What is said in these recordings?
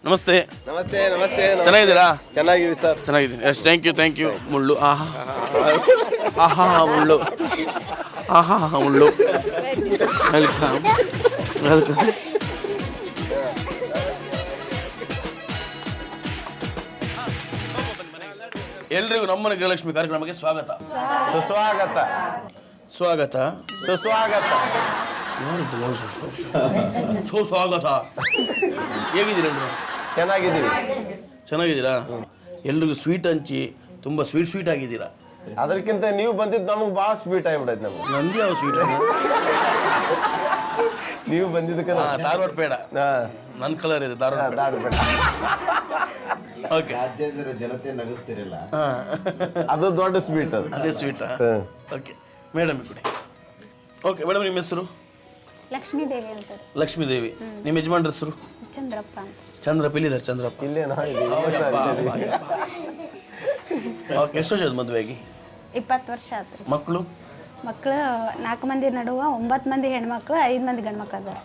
ನಮಸ್ತೆ. ನಮಸ್ತೆ ನಮಸ್ತೆ. ಚೆನ್ನಾಗಿದ್ದೀರಾ? ಚೆನ್ನಾಗಿದ್ದೀವಿ ಸರ್. ಚೆನ್ನಾಗಿದ್ದೀನಿ. Yes thank you. ಮುಳ್ಳು ಆಹಾ ಆಹಾ ಮುಳ್ಳು ಆಹಾ ಮುಳ್ಳು. Welcome welcome. ಎಲ್ರಿಗೂ ನಮ್ಮನೆ ಗೃಹಲಕ್ಷ್ಮಿ ಕಾರ್ಯಕ್ರಮಕ್ಕೆ ಸ್ವಾಗತ. ಸುಸ್ವಾಗತ. ಸ್ವಾಗತ ಸುಸ್ವಾಗತ. ಸ್ವಾಗತ. ಹೇಗಿದ್ದೀರಾ? ಚೆನ್ನಾಗಿದ್ದೀವಿ. ಚೆನ್ನಾಗಿದ್ದೀರಾ? ಎಲ್ರಿಗೂ ಸ್ವೀಟ್ ಹಂಚಿ ತುಂಬ ಸ್ವೀಟ್ ಆಗಿದ್ದೀರಾ. ಅದಕ್ಕಿಂತ ನೀವು ಬಂದಿದ್ದು ನಮಗೆ ಭಾಳ ಸ್ವೀಟ್ ಆಗಿಬಿಡೈತೆ ನಮ್ಗೆ. ನಂದು ಯಾವ ಸ್ವೀಟ್? ನೀವು ಬಂದಿದ್ದಕ್ಕೆ ಧಾರವಾಡ ಬೇಡ, ನನ್ನ ಕಲರ್ ಇದೆ ಧಾರವಾಡ ಬೇಡ. ಓಕೆ, ಜನತೆ ನಗಿಸ್ತಿರಲ್ಲ, ಅದು ದೊಡ್ಡ ಸ್ವೀಟ್. ಅದೇ ಸ್ವೀಟಾ? ಓಕೆ ಮೇಡಮ್ ಕೊಡಿ. ಓಕೆ ಮೇಡಮ್, ನಿಮ್ಮ ಹೆಸರು? ಲಕ್ಷ್ಮೀ ದೇವಿ ಅಂತ. ಲಕ್ಷ್ಮೀ ದೇವಿ. ನಿಮ್ಮ ಯಜಮಾನ್ರ ಹೆಸರು? ಚಂದ್ರಪ್ಪ ಅಂತ. ಚಂದ್ರಪ್ಪ. ಇಲ್ಲಿದ್ದಾರೆ ಚಂದ್ರಪ್ಪ? ಇಲ್ಲೇನಾ? ಓಕೆ, ಎಷ್ಟು ವರ್ಷ ಆಯ್ತು ಮದುವೆಯಾಗಿ? 20 ವರ್ಷ ಆತ್ರಿ. ಮಕ್ಕಳು? ಮಕ್ಕಳು 4 ಮಂದಿ ನಡುವ 9 ಮಂದಿ ಹೆಣ್ಮಕ್ಳು, 5 ಮಂದಿ ಗಂಡು ಮಕ್ಳು ಅದಾರ.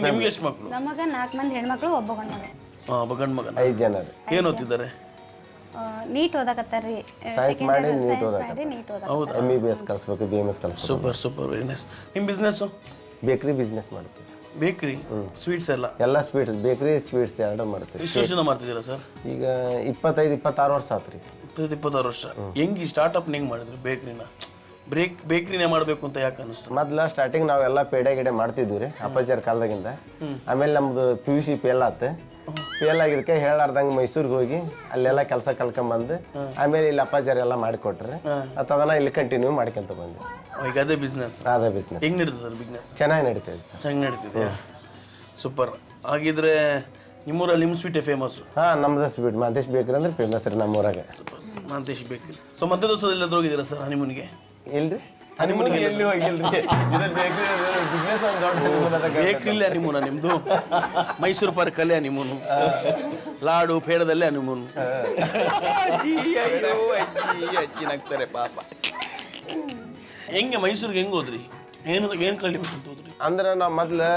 ನಿಮ್ಗೆ ಎಷ್ಟು ಮಕ್ಕಳು? ನಮಗ 4 ಮಂದಿ ಹೆಣ್ಮಕ್ಳು, ಒಬ್ಬ ಗಂಡು ಮಗ. ಒಬ್ಬ ಗಂಡು ಮಗನ. 5 ಜನ. ಏನು ಓದ್ತಿದ್ದಾರೆ? ನೀಟ್ ಓದಾಕತ್ತಾರ್ರಿ. ಸೈನ್ಸ್ ಮಾಡಿ ನೀಟ್ ಹೌದಾ? ಓದಾಕ. MBBS ಕಲಿಸ್ಬೇಕು, BMS ಕಲಿಸ್ಬೇಕು. Super very nice. ನಿಮ್ಮ ಬಿಸ್ನೆಸ್ಸು? ಬೇಕ್ರಿ ಬಿಸ್ನೆಸ್ ಮಾಡ್ತೀವಿ. ಬೇಕ್ರಿ ಸ್ವೀಟ್ಸ್ ಎಲ್ಲ ಸ್ವೀಟ್ಸ್, ಬೇಕ್ರಿ ಸ್ವೀಟ್ಸ್ ಎರಡು ಮಾಡ್ತೀವಿ. ಎಷ್ಟು ವರ್ಷ ಮಾಡ್ತಿದ್ದೀರಾ ಸರ್? ಈಗ 25-26 ವರ್ಷ ಆತ್ರಿ. 26 ವರ್ಷ. ಹೆಂಗೆ ಸ್ಟಾರ್ಟ್ಅಪ್ ಹೆಂಗೆ ಮಾಡಿದ್ರಿ ಬೇಕ್ರಿನ? ಬೇಕ್ರಿನೇ ಮಾಡಬೇಕು ಅಂತ ಯಾಕೆ ಅನಿಸ್ತು? ಮೊದ್ಲ ಸ್ಟಾರ್ಟಿಂಗ್ ನಾವೆಲ್ಲ ಪೇಡೆ ಗಿಡೆ ಮಾಡ್ತಿದ್ವಿ ರೀ ಅಪ್ಪಾಜಿಯರ್ ಕಾಲದಾಗಿಂದ. ಆಮೇಲೆ ನಮ್ದು PUC ಫೇಲ್ ಆತು. ಫೇಲ್ ಆಗಿದ್ದಕ್ಕೆ ಹೇಳಾರ್ದಂಗೆ ಮೈಸೂರಿಗೆ ಹೋಗಿ ಅಲ್ಲೆಲ್ಲ ಕೆಲಸ ಕಲ್ಕೊಂಬಂದು ಆಮೇಲೆ ಇಲ್ಲಿ ಅಪ್ಪಾಜಿಯರ್ ಎಲ್ಲ ಮಾಡಿಕೊಟ್ರಿ. ಅದನ್ನ ಇಲ್ಲಿ ಕಂಟಿನ್ಯೂ ಮಾಡ್ಕೊಂತ ಬಂದೆ. ಈಗ ಅದೇ ಬಿಸ್ನೆಸ್? ಅದೇ ಬಿಸ್ನೆಸ್. ಹೆಂಗೆ ನಡೀತದೆ ಸರ್ ಬಿಸ್ನೆಸ್? ಚೆನ್ನಾಗಿ ನಡೀತದೆ ಸರ್. ಚೆನ್ನಾಗಿ ನಡೀತಿದೆ. ಸೂಪರ್. ಹಾಗಿದ್ರೆ ನಿಮ್ಮೂರಲ್ಲಿ ನಿಮ್ಮ ಸ್ವೀಟೇ ಫೇಮಸ್ಸು? ನಮ್ದು ಸ್ವೀಟ್ ಮಾದೇಶ್ ಬೇಕ್ರಿ ಅಂದ್ರೆ ಫೇಮಸ್ ರೀ ನಮ್ಮೂರಾಗ. ಸೂಪರ್. ಮಾಂತೇಶ್ ಬೇಕ್ರಿ. ಸೊ ಮಧ್ಯ ದಿವಸದಲ್ಲಿ ಎಲ್ಲಾದ್ರೂ ಹೋಗಿದ್ದೀರಾ ಸರ್ ಹನಿಮೂನ್ಗೆ? ಇಲ್ರಿ, ಹನಿಮೂನ್ಗೆ ಎಲ್ಲಿ ಹೋಗಿಲ್ರಿ. ಬೇಕ್ರಿಲ್ಲೇ ಹನಿಮೂನ ನಿಮ್ಮದು? ಮೈಸೂರು ಪಾರ್ಕಲ್ಲೇ ಹನಿಮೂನು, ಲಾಡು ಪೇಡದಲ್ಲೇ ಹನಿಮೂನು. ಅಜ್ಜಿ ನಗ್ತಾರೆ ಪಾಪ. ಹೆಂಗೆ ಮೈಸೂರಿಗೆ ಹೆಂಗೆ ಹೋದ್ರಿ? ಏನು ಕಲಿಬೇಕು ಅಂತ ಹೋದ್ರಿ? ಅಂದ್ರೆ ನಾವು ಮೊದ್ಲು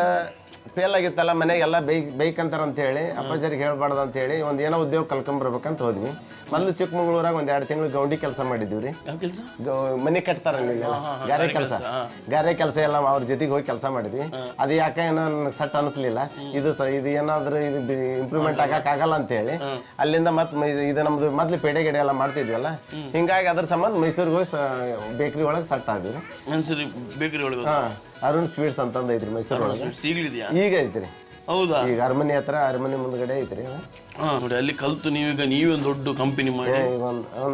ಫೇಲ್ ಆಗಿತ್ತಲ್ಲ, ಮನೆಗೆಲ್ಲ ಬೈಕಂತಾರ ಅಂತ ಹೇಳಿ ಅಪ್ಪಾಜರಿಗೆ ಹೇಳ್ಬಾರ್ದು ಅಂತ ಹೇಳಿ ಏನೋ ಉದ್ಯೋಗ ಕಲ್ಕೊಂಬರ್ಬೇಕಂತ ಹೋದ್ವಿ. ಮೊದ್ಲು ಚಿಕ್ಕಮಂಗ್ಳೂರಾಗ 1-2 ತಿಂಗಳು ಗೌಂಡಿ ಕೆಲಸ ಮಾಡಿದ್ವಿ ರೀ. ಯಾವ ಕೆಲಸ? ಮನೆ ಕಟ್ತಾರಲ್ಲ, ಗಾರೆ ಕೆಲಸ ಎಲ್ಲ ಅವ್ರ ಜೊತೆಗೆ ಹೋಗಿ ಕೆಲಸ ಮಾಡಿದ್ವಿ. ಅದು ಯಾಕೆ ಏನೋ ಸಟ್ ಅನಿಸ್ಲಿಲ್ಲ. ಇದು ಏನಾದ್ರೂ ಇದು ಇಂಪ್ರೂವ್ಮೆಂಟ್ ಆಗಲ್ಲ ಅಂತ ಹೇಳಿ ಅಲ್ಲಿಂದ ಮತ್ತೆ ಇದು ನಮ್ದು ಮೊದ್ಲು ಪೇಡೆ ಗಿಡೆ ಎಲ್ಲ ಮಾಡ್ತಿದ್ವಲ್ಲ, ಹಿಂಗಾಗಿ ಅದ್ರ ಸಂಬಂಧ ಮೈಸೂರಿಗೆ ಹೋಗಿ ಬೇಕ್ರಿ ಒಳಗೆ ಸಟ್ ಆದ್ವಿ. ಬೇಕರಿ ಒಳಗೆ? ಅರುಣ್ ಸ್ವೀಟ್ಸ್ ಅಂತಂದು ಐತ್ರಿ ಮೈಸೂರು ಒಳಗೆ. ಈಗ ಐತ್ರಿ. ಹೌದಾ? ಈಗ ಅರಮನೆ ಹತ್ರ, ಅರಮನೆ ಮುಂದ್ಗಡೆ ಐತ್ರಿ. ನೋಡಿ, ಅಲ್ಲಿ ಕಲ್ತು ನೀವೇ ಒಂದು ದೊಡ್ಡ ಕಂಪನಿ ಮಾಡಿ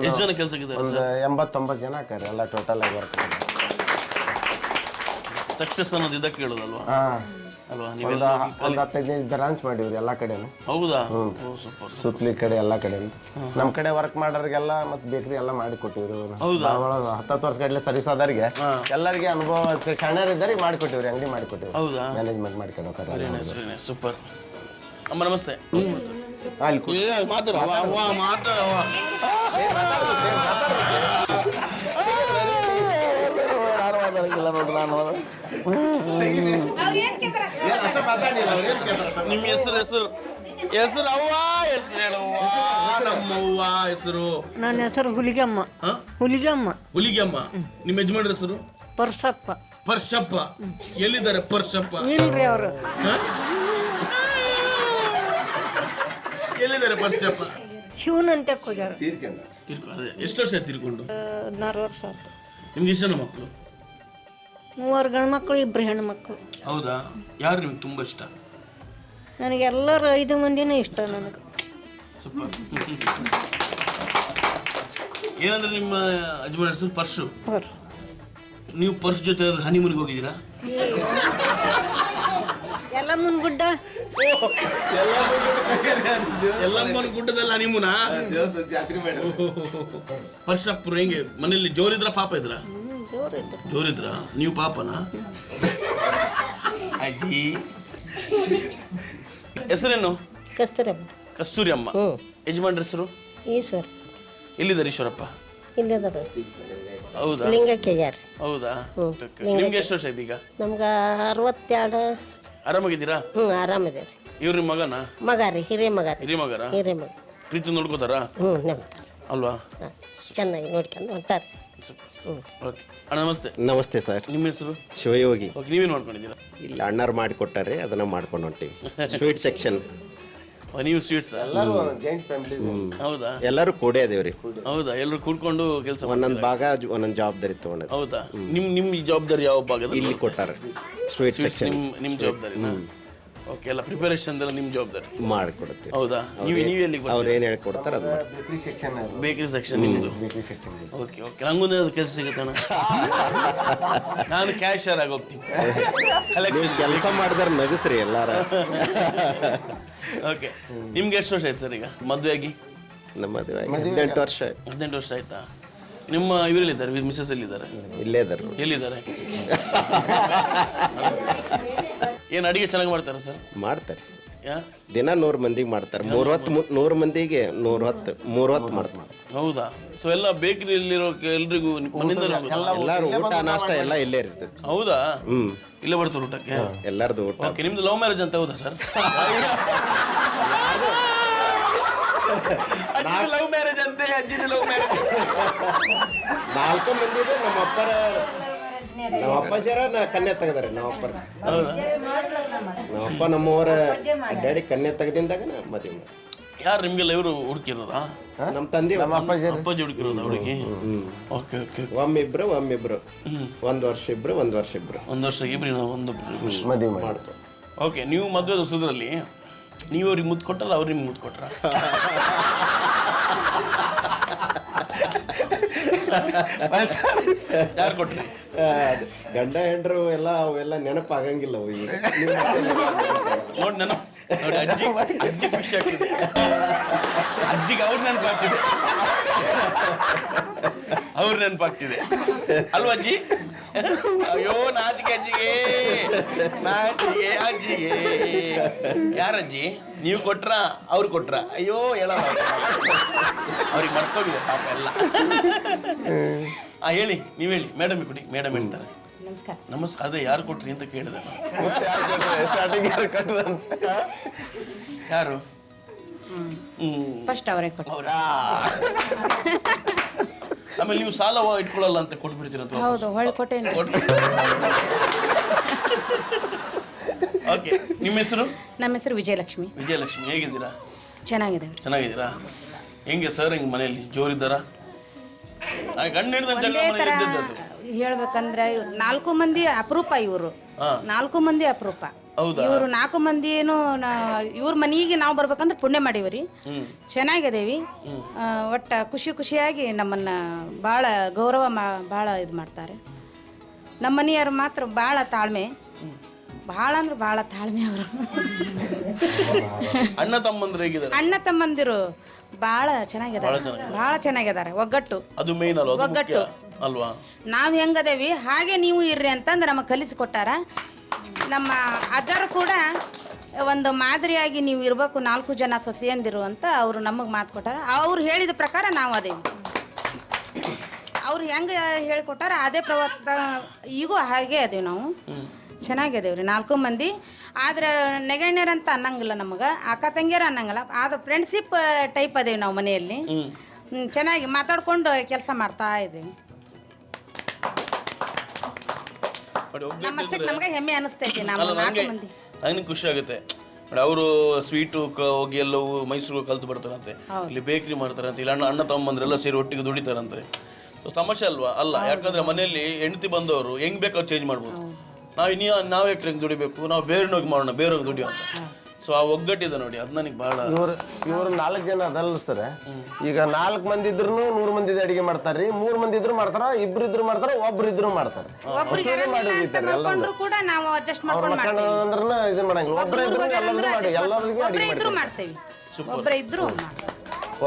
ಎಷ್ಟು ಜನ ಕೆಲಸಕ್ಕಿದ್ದಾರೆ? ಒಂದು 80-90 ಜನ ಹಾಕಾರೆ ಎಲ್ಲ ಟೋಟಲ್ ಆಗಿ ವರ್ಕ್. ಸಕ್ಸಸ್ ಅನ್ನೋದು ಇದಕ್ಕೆ ಹೇಳೋದಲ್ವಾ? ಅಲ್ವಾ? ನೀವೆಲ್ಲ 10-15 ಬ್ರಾಂಚ್ ಮಾಡಿವ್ರಿ ಎಲ್ಲ ಕಡೆನು. ಹೌದಾ? ಸುತ್ತಲಿ ಕಡೆ ಎಲ್ಲ ಕಡೆ ನಮ್ಮ ಕಡೆ ವರ್ಕ್ ಮಾಡೋರಿಗೆಲ್ಲ ಮತ್ತೆ ಬೇಕ್ರಿ ಎಲ್ಲ ಮಾಡಿ ಕೊಟ್ಟಿವ್ರಿ. 10 ವರ್ಷ ಗಟ್ಟಲೆ ಸರ್ವಿಸ್ ಆದವ್ರಿಗೆ ಎಲ್ಲರಿಗೆ ಅನುಭವ ಸಣ್ಣರಿದ್ದಾರೆ ಮಾಡಿಕೊಟ್ಟಿವ್ರಿ, ಅಂಗಡಿ ಮಾಡಿಕೊಟ್ಟಿವ್ರಿ. ಹೌದಾ? ಮ್ಯಾನೇಜ್ಮೆಂಟ್ ಮಾಡ್ಕೊಂಡು. ಸೂಪರ್. ಅಮ್ಮ ನಮಸ್ತೆ. ಅಲ್ಲಿ ನಿಮ್ಮ ಹೆಸರು? ಅವ್ವ ಹೆಸರು ಹೇಳವ್ವ. ನಮ್ಮವ್ವ ಹೆಸರು? ನನ್ನ ಹೆಸರು ಹುಲಿಗಮ್ಮ. ಹುಲಿಗಮ್ಮ. ನಿಮ್ಮ ಯಜಮಾನ್ರ ಹೆಸರು? ಪರ್ಸಪ್ಪ. ಎಲ್ಲಿದ್ದಾರೆ ಪರ್ಸಪ್ಪ? ಇಲ್ರಿ ಅವರು. ಎಲ್ಲಿದ್ದಾರೆ ಪರ್ಸಪ್ಪ? ಶಿವನಂತೆ ಹೋಗ್ಯಾರ. ಎಷ್ಟು ವರ್ಷ ಆಯ್ತು ತೀರ್ಕೊಂಡು? 16 ವರ್ಷ ಆಯ್ತು. ನಿಮ್ಗೆ ಎಷ್ಟು ಜನ ಮಕ್ಕಳು? 3 ಗಂಡು ಮಕ್ಕಳು, 2 ಹೆಣ್ಣು ಮಕ್ಕಳು. ಹೌದಾ? ಯಾರು ನಿಮ್ಗೆ ತುಂಬ ಇಷ್ಟ? ನನಗೆ ಎಲ್ಲರೂ 5 ಮಂದಿನೂ ಇಷ್ಟ. ನನಗೆ ಸೂಪರ್. ಏನಂದ್ರೆ ನಿಮ್ಮ ಯಜಮಾನ್ ಹೆಸರು ಪರ್ಶು. ನೀವು ಪರ್ಸ್ ಜೊತೆ ಹನಿಮೂನಿಗೆ ಹೋಗಿದ್ದೀರಾ? ಎಲ್ಲಮ್ಮನ ಗುಡ್ಡ. ಎಲ್ಲಮ್ಮನ ಗುಡ್ಡದಲ್ಲಿ ಹನಿಮೂನ? ಪರ್ಸಪ್ಪರು ಹೆಂಗೆ ಮನೇಲಿ ಜೋರಿದ್ರ ಪಾಪ ಇದ್ರ? ಜೋರಿದ್ರ. ನೀವು ಪಾಪನಾ? ಅಜ್ಜಿ ಹೆಸರೇನು? ಕಸ್ತೂರಿ ಅಮ್ಮ. ಯಜಮಾನ್ರ ಹೆಸರು? ಈಶ್ವರ್. ಎಲ್ಲಿದ್ದಾರೆ ಈಶ್ವರಪ್ಪ? ಇಲ್ಲದಾರ. ಹೌದಾ? ಲಿಂಗಕ್ಕೆ ಯಾರು? ಹೌದಾ? ನಿಮ್ಗೆ ಎಷ್ಟು ವರ್ಷ ಆಯ್ತು ಈಗ? ನಮ್ಗೆ 62. ಆರಾಮಾಗಿದ್ದೀರಾ? ಹ್ಞೂ ಆರಾಮಿದೆ ರೀ. ಇವ್ರ ನಿಮ್ಮ ಮಗನ? ಮಗ ರೀ, ಹಿರಿಯ ಮಗ ರೀ. ಹಿರಿಯ ಮಗರ? ಹಿರಿಯ ಮಗ. ಪ್ರೀತಿ ನೋಡ್ಕೋತಾರ ಹ್ಞೂ ನೆಮ್ತಾರೆ. ಅಲ್ವಾ? ಚೆನ್ನಾಗಿ ನೋಡ್ಕೊಂಡು ಹೊಂಟಾರೆ. ಓಕೆ ಅಣ್ಣ ನಮಸ್ತೆ. ನಮಸ್ತೆ ಸರ್. ನಿಮ್ಮ ಹೆಸರು? ಶಿವಯೋಗಿ. ಓಕೆ ನೀವೇನು ಮಾಡ್ಕೊಂಡಿದ್ದೀರಾ? ಇಲ್ಲಿ ಅಣ್ಣಾರು ಮಾಡಿಕೊಟ್ಟಾರೆ, ಅದನ್ನ ಮಾಡ್ಕೊಂಡು ಹೊಂಟೀವಿ. Sweet section. ನೀವು ಸ್ವೀಟ್ಸ್? ಎಲ್ಲರೂ ಜಾಯಿಂಟ್ ಫ್ಯಾಮಿಲಿ. ಹೌದಾ? ಎಲ್ಲರೂ ಕೂಡೇ ಅದೇವ್ರಿ. ಹೌದಾ? ಎಲ್ಲರೂ ಕೂಡ್ಕೊಂಡು ಕೆಲಸ ಒಂದೊಂದು ಭಾಗ ಒಂದೊಂದು ಜವಾಬ್ದಾರಿ ತಗೊಂಡ್. ಹೌದಾ? ನಿಮ್ಮ ಜವಾಬ್ದಾರಿ ಯಾವ ಭಾಗದ? ಇಲ್ಲಿ ಕೊಟ್ಟಾರೆ ಸ್ವೀಟ್ ಸೆಕ್ಷನ್. ನಿಮ್ಮ ಜವಾಬ್ದಾರಿನಾ? ಓಕೆ, ಎಲ್ಲ ಪ್ರಿಪರೇಷನ್ ಎಲ್ಲ ನಿಮ್ಮ ಜವಾಬ್ದಾರಿ ಮಾಡಿಕೊಡುತ್ತೆ. ಹೌದಾ? ನೀವು ಎಲ್ಲಿಗೆ ಅವ್ರು ಏನು ಹೇಳ್ಕೊಡ್ತಾರೆ ಅದು ಬೇಕರಿ ಸೆಕ್ಷನ್. ಬೇಕರಿ ಸೆಕ್ಷನ್ ನಿಮ್ಮದು? Bakery section. ಓಕೆ ಓಕೆ, ನಂಗೊಂದು ಕೆಲಸ ಸಿಗುತ್ತಣ್ಣ. ನಾನು ಕ್ಯಾಶಿಯರ್ ಆಗಿ ಹೋಗ್ತೀನಿ. ಕೆಲಸ ಮಾಡಿದ್ರೆ ನಗಸ್ರಿ ಎಲ್ಲಾರ. ಓಕೆ, ನಿಮ್ಗೆ ಎಷ್ಟು ವರ್ಷ ಆಯ್ತು ಸರ್ ಈಗ ಮದುವೆ ಆಗಿ? ನಮ್ಮ ಮದುವೆ 18 ವರ್ಷ. 18 ವರ್ಷ ಆಯ್ತಾ? ನಿಮ್ಮ ಇವರೆಲ್ಲಿದ್ದಾರೆ? ಮಿಸ್ಸಸ್ ಎಲ್ಲಿದ್ದಾರೆ? ಇಲ್ಲೇ ಇದಾರೆ. ಎಲ್ಲಿದ್ದಾರೆ? ಏನು ಅಡಿಗೆ ಚೆನ್ನಾಗಿ ಮಾಡ್ತಾರೆ ಸರ್? ಮಾಡ್ತಾರೆ. ಯಾ ದಿನ 100 ಮಂದಿಗೆ ಮಾಡ್ತಾರೆ. 100 ಮಂದಿಗೆ 110 ಮಾಡ್ತಾರೆ. ಹೌದಾ? ಸೊ ಎಲ್ಲ ಬೇಕರಿಯಲ್ಲಿರೋ ಎಲ್ರಿಗೂ ಮನೆಯಿಂದ ಎಲ್ಲಾರು ಊಟ ನಾಷ್ಟ ಎಲ್ಲ ಇಲ್ಲೇ ಇರ್ತದೆ. ಹೌದಾ? ಇಲ್ಲೇ ಬರ್ತಾರೆ ಊಟಕ್ಕೆ? ಎಲ್ಲಾರ್ದು ಊಟ. ಓಕೆ, ನಿಮ್ದು ಲವ್ ಮ್ಯಾರೇಜ್ ಅಂತ ಹೌದಾ ಸರ್? ಲವ್ ಮ್ಯಾರೇಜ್ ಅಂತೆ, ಅಜ್ಜಿದ ಲವ್ ಮ್ಯಾರೇಜ್. 4 ಮಂದಿದು ನಮ್ಮ ಅಪ್ಪಾಜರ ಕನ್ಯಾ ತೆಗದಾರೆ. ನಮ್ಮಪ್ಪ ನಮ್ಮವರ ಡ್ಯಾಡಿ ಕನ್ಯಾ ತೆಗೆದಿಂದಾಗ ಮದುವೆ ಮಾಡಿ. ಯಾರು ನಿಮ್ಗೆಲ್ಲ ಇವರು ಹುಡುಕಿರೋದಾ? ನಮ್ಮ ತಂದೆ ಅಪ್ಪಾಜಿ ಹುಡುಕಿರೋದಾ ಹುಡುಗಿ? Okay okay. ಒಮ್ಮಿಬ್ರು 1 ವರ್ಷ ಇಬ್ರು 1 ವರ್ಷ ಇಬ್ರು. 1 ವರ್ಷ ಇಬ್ರು ಒಂದು ಮದುವೆ ಮಾಡ್ಕೊ. ಓಕೆ, ನೀವು ಮದುವೆ ಸುದ್ರಲ್ಲಿ ನೀವು ಅವ್ರಿಗೆ ಮುದ್ದು ಕೊಟ್ಟಲ್ಲ, ಅವ್ರು ನಿಮ್ಗೆ ಮುದ್ದು ಕೊಟ್ರ? ಯಾರು ಕೊಟ್ರಿ? ಗಂಡ ಹೆಂಡ್ರು ಎಲ್ಲ ಅವೆಲ್ಲ ನೆನಪಾಗಂಗಿಲ್ಲ. ನೋಡಿ ನಾನು ನೋಡಿ ಅಜ್ಜಿ ಖುಷಿ ಆಗ್ತಿದೆ. ಅಜ್ಜಿಗೆ ಅವ್ರು ನೆನಪಾಗ್ತಿದೆ, ಅವ್ರು ನೆನಪಾಗ್ತಿದೆ ಅಲ್ವಾ ಅಜ್ಜಿ? ಅಯ್ಯೋ ನಾಚಿಕೆ ಅಜ್ಜಿಗೆ, ನಾಚಿಕೆ ಅಜ್ಜಿಗೆ. ಯಾರಜ್ಜಿ? ನೀವು ಕೊಟ್ರ ಅವ್ರು ಕೊಟ್ರ? ಅಯ್ಯೋ ಹೇಳ, ಅವ್ರಿಗೆ ಮರ್ತೋಗಿದೆ ಪಾಪ ಎಲ್ಲ. ಹೇಳಿ, ನೀವು ಹೇಳಿ. ಮೇಡಮ್ ಕೊಡಿ, ಮೇಡಮ್ ಹೇಳ್ತಾರೆ. ನಮಸ್ಕಾರ. ಅದೇ ಯಾರು ಕೊಟ್ರಿ ಅಂತ ಕೇಳಿದೆ. ಯಾರು? ಫಸ್ಟ್ ಅವರೇ ಕೊಟ್ಟರು. ಆಮೇಲೆ ನೀವು ಸಾಲ ಇಟ್ಕೊಳ್ಳಲ್ಲ ಅಂತ ಕೊಟ್ಬಿಡ್ತೀರಂತ? ಹೌದು, ಹೊಳ್ಳಿ ಕೊಟ್ಟೇನೆ. ಓಕೆ, ನಿಮ್ಮ ಹೆಸರು? ನಮ್ಮ ಹೆಸರು ವಿಜಯಲಕ್ಷ್ಮಿ. ವಿಜಯಲಕ್ಷ್ಮಿ, ಹೇಗಿದ್ದೀರಾ? ಚೆನ್ನಾಗಿದ್ದೇವೆ. ಚೆನ್ನಾಗಿದ್ದೀರಾ? ಹೆಂಗೆ ಸರ್, ಹೆಂಗೆ ಮನೆಯಲ್ಲಿ ಜೋರಿದ್ದಾರಾ? ಗಂಡು ಹಿಡಿದಂತ ಹೇಳ್ಬೇಕಂದ್ರೆ 4 ಮಂದಿ ಅಪರೂಪ. ಇವರು 4 ಮಂದಿ ಅಪರೂಪ. ಇವರು 4 ಮಂದಿ ಏನು ಇವ್ರ ಮನೆಗೆ ನಾವು ಬರ್ಬೇಕಂದ್ರೆ ಪುಣ್ಯ ಮಾಡೀವ್ರಿ. ಚೆನ್ನಾಗಿದೇವಿ. ಒಟ್ಟು ಖುಷಿಯಾಗಿ ನಮ್ಮನ್ನ ಭಾಳ ಗೌರವ ಭಾಳ ಇದು ಮಾಡ್ತಾರೆ. ನಮ್ಮ ಮನೆಯವ್ರು ಮಾತ್ರ ಭಾಳ ತಾಳ್ಮೆ, ಭಾಳ ಅಂದ್ರೆ ಭಾಳ ತಾಳ್ಮೆ ಅವರು. ಅಣ್ಣ ತಮ್ಮಂದ್ರು ಹೇಗಿದ್ದಾರೆ? ಅಣ್ಣ ತಮ್ಮಂದಿರು ಭಾಳ ಚೆನ್ನಾಗಿದ್ದಾರೆ, ಭಾಳ ಚೆನ್ನಾಗಿದ್ದಾರೆ. ಒಗ್ಗಟ್ಟು, ಅದು ಮೇನ್ ಅಲ್ವಾ? ಒಗ್ಗಟ್ಟು ಅಲ್ವಾ? ನಾವು ಹೆಂಗದೇವಿ ಹಾಗೆ ನೀವು ಇರ್ರಿ ಅಂತಂದು ನಮಗೆ ಕಲಿಸಿಕೊಟ್ಟಾರ. ನಮ್ಮ ಅಜ್ಜರು ಕೂಡ ಒಂದು ಮಾದರಿಯಾಗಿ ನೀವು ಇರಬೇಕು 4 ಜನ ಸೊಸೆಯಂದಿರು ಅಂತ ಅವರು ನಮಗೆ ಮಾತು ಕೊಟ್ಟಾರ. ಅವ್ರು ಹೇಳಿದ ಪ್ರಕಾರ ನಾವು ಅದೇವಿ. ಅವ್ರು ಹೆಂಗೆ ಹೇಳಿಕೊಟ್ಟಾರ ಅದೇ ಪ್ರವರ್ತ ಈಗೂ ಹಾಗೆ ಅದೇವಿ. ನಾವು ಚೆನ್ನಾಗಿದೇವೆ ರೀ 4 ಮಂದಿ. ಆದ್ರೆ ನೆಗಣ್ಯರಂತ ಅನ್ನಂಗಿಲ್ಲ, ನಮಗೆ ಅಕ್ಕ ತಂಗಿಯರು ಅನ್ನಂಗಿಲ್ಲ. ಆದ್ರೆ ಫ್ರೆಂಡ್ಶಿಪ್ ಟೈಪ್ ಅದೇವಿ ನಾವು ಮನೆಯಲ್ಲಿ. ಚೆನ್ನಾಗಿ ಮಾತಾಡ್ಕೊಂಡು ಕೆಲಸ ಮಾಡ್ತಾ ಇದ್ದೀವಿ. ನಮ್ಮಷ್ಟಕ್ಕೆ ನಮಗೆ ಹೆಮ್ಮೆ ಅನಿಸ್ತೈತಿ. ನಾವು 4 ಮಂದಿ ನನಗೆ ಖುಷಿ ಆಗುತ್ತೆ. ಅವರು ಸ್ವೀಟು ಹೋಗಿ ಎಲ್ಲವೂ ಮೈಸೂರು ಕಲ್ತು ಬರ್ತಾರಂತೆ, ಇಲ್ಲಿ ಬೇಕ್ರಿ ಮಾಡ್ತಾರಂತೆ, ಇಲ್ಲಿ ಅಣ್ಣ ತಮ್ಮಂದ್ರೆಲ್ಲ ಸೇರಿ ಒಟ್ಟಿಗೆ ದುಡಿತಾರಂತೆ. ತಮಾಷೆ ಅಲ್ವಾ? ಅಲ್ಲ, ಯಾಕಂದ್ರೆ ಮನೆಯಲ್ಲಿ ಹೆಂಡತಿ ಬಂದವರು ಹೆಂಗ್ ಬೇಕಾದ್ರೂ ಚೇಂಜ್ ಮಾಡ್ಬೋದು. ನಾವು ಯಾಕೆ ಹೆಂಗೆ ದುಡಿಬೇಕು, ನಾವು ಬೇರೆನೋಗಿ ಮಾಡೋಣ, ಬೇರೆಯವ್ರಿಗೆ ದುಡಿಯೋ ಅಂತ. ಸೊ ಆ ಒಗ್ಗಟ್ಟಿದೆ ನೋಡಿ, ಅದು ನನಗೆ ಭಾಳ. ಇವ್ರು 4 ಜನ ಅದಲ್ಲ ಸರ್. ಈಗ 4 ಮಂದಿ ಇದ್ರು 100 ಮಂದಿ ಅಡಿಗೆ ಮಾಡ್ತಾರ್ರಿ. 3 ಮಂದಿ ಇದ್ರು ಮಾಡ್ತಾರ, 2 ಇದ್ರು ಮಾಡ್ತಾರ, 1 ಇದ್ರು ಮಾಡ್ತಾರ. ಕೂಡ ನಾವು ಅಡ್ಜಸ್ಟ್ ಮಾಡ್ಕೊಂಡು ಇದನ್ನ ಮಾಡಂಗಿಲ್ಲ.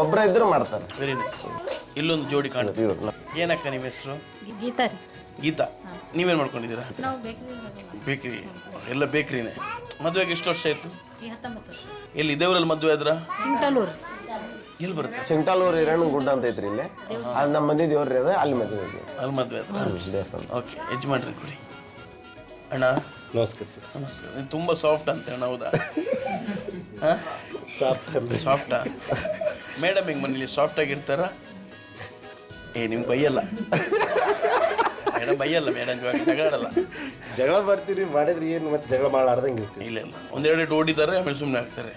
ಒಬ್ರ ಇದ್ರು ಮಾಡ್ತಾರೆ. Very nice. ಇಲ್ಲೊಂದು ಜೋಡಿ ಕಾಣುತ್ತೆ. ಏನಕ್ಕ ನಿಮ್ಮ ಹೆಸರು? ಗೀತಾ ರೀ. ಗೀತಾ, ನೀವೇನು ಮಾಡ್ಕೊಂಡಿದ್ದೀರಾ? ಬೇಕ್ರಿ. ಎಲ್ಲ ಬೇಕ್ರಿನೇ. ಮದುವೆಗೆ ಎಷ್ಟು ವರ್ಷ ಆಯ್ತು? 19 ವರ್ಷ. ಎಲ್ಲಿ ದೇವರಲ್ಲಿ ಮದುವೆ ಆದ್ರ? ಸಿಂಗಟೂರು. ಎಲ್ಲಿ ಬರುತ್ತೆ? ಸಿಂಗಟೂರು ಹಿರಣ್ಣ ಗುಡ್ಡ ಅಂತ ಐತ್ರಿ ಇಲ್ಲಿ. ಅದು ನಮ್ಮ ಮನೆ ದೇವ್ರಿ ಅದ, ಅಲ್ಲಿ ಮದುವೆ. ಅಲ್ಲಿ ಮದುವೆ ಆದ್ರ? ದೇವಸ್ಥಾನ. ಓಕೆ, ಯಜಮಾನ್ರಿ ಕೊಡಿ. ಅಣ್ಣ ನಮಸ್ಕಾರ ಸರ್. ನಮಸ್ಕಾರ. ನೀನು ತುಂಬ ಸಾಫ್ಟ್ ಅಂತ ಅಣ್ಣ, ಹೌದಾ? ಹಾಂ, ಸಾಫ್ಟಾ? ಮೇಡಮ್ ಹಿಂಗೆ ಮನೇಲಿ ಸಾಫ್ಟಾಗಿರ್ತಾರ? ನಿಮ್ಗೆ ಬೈಯಲ್ಲ ಮೇಡಮ್, ಬೈಯಲ್ಲ ಮೇಡಮ್, ಇವಾಗ ಜಗಳಾಡಲ್ಲ. ಜಗಳ ಬರ್ತೀರಿ ಮಾಡಿದ್ರಿ ಏನು ಮತ್ತೆ ಜಗಳ ಮಾಡಾರ್ದಂಗೆ ಇರ್ತೀವಿ. ಇಲ್ಲ ಇಲ್ಲ, ಒಂದೆರಡು ಇಟ್ಟು ಹೊಡಿತಾರೆ, ಆಮೇಲೆ ಸುಮ್ಮನೆ ಆಗ್ತಾರೆ.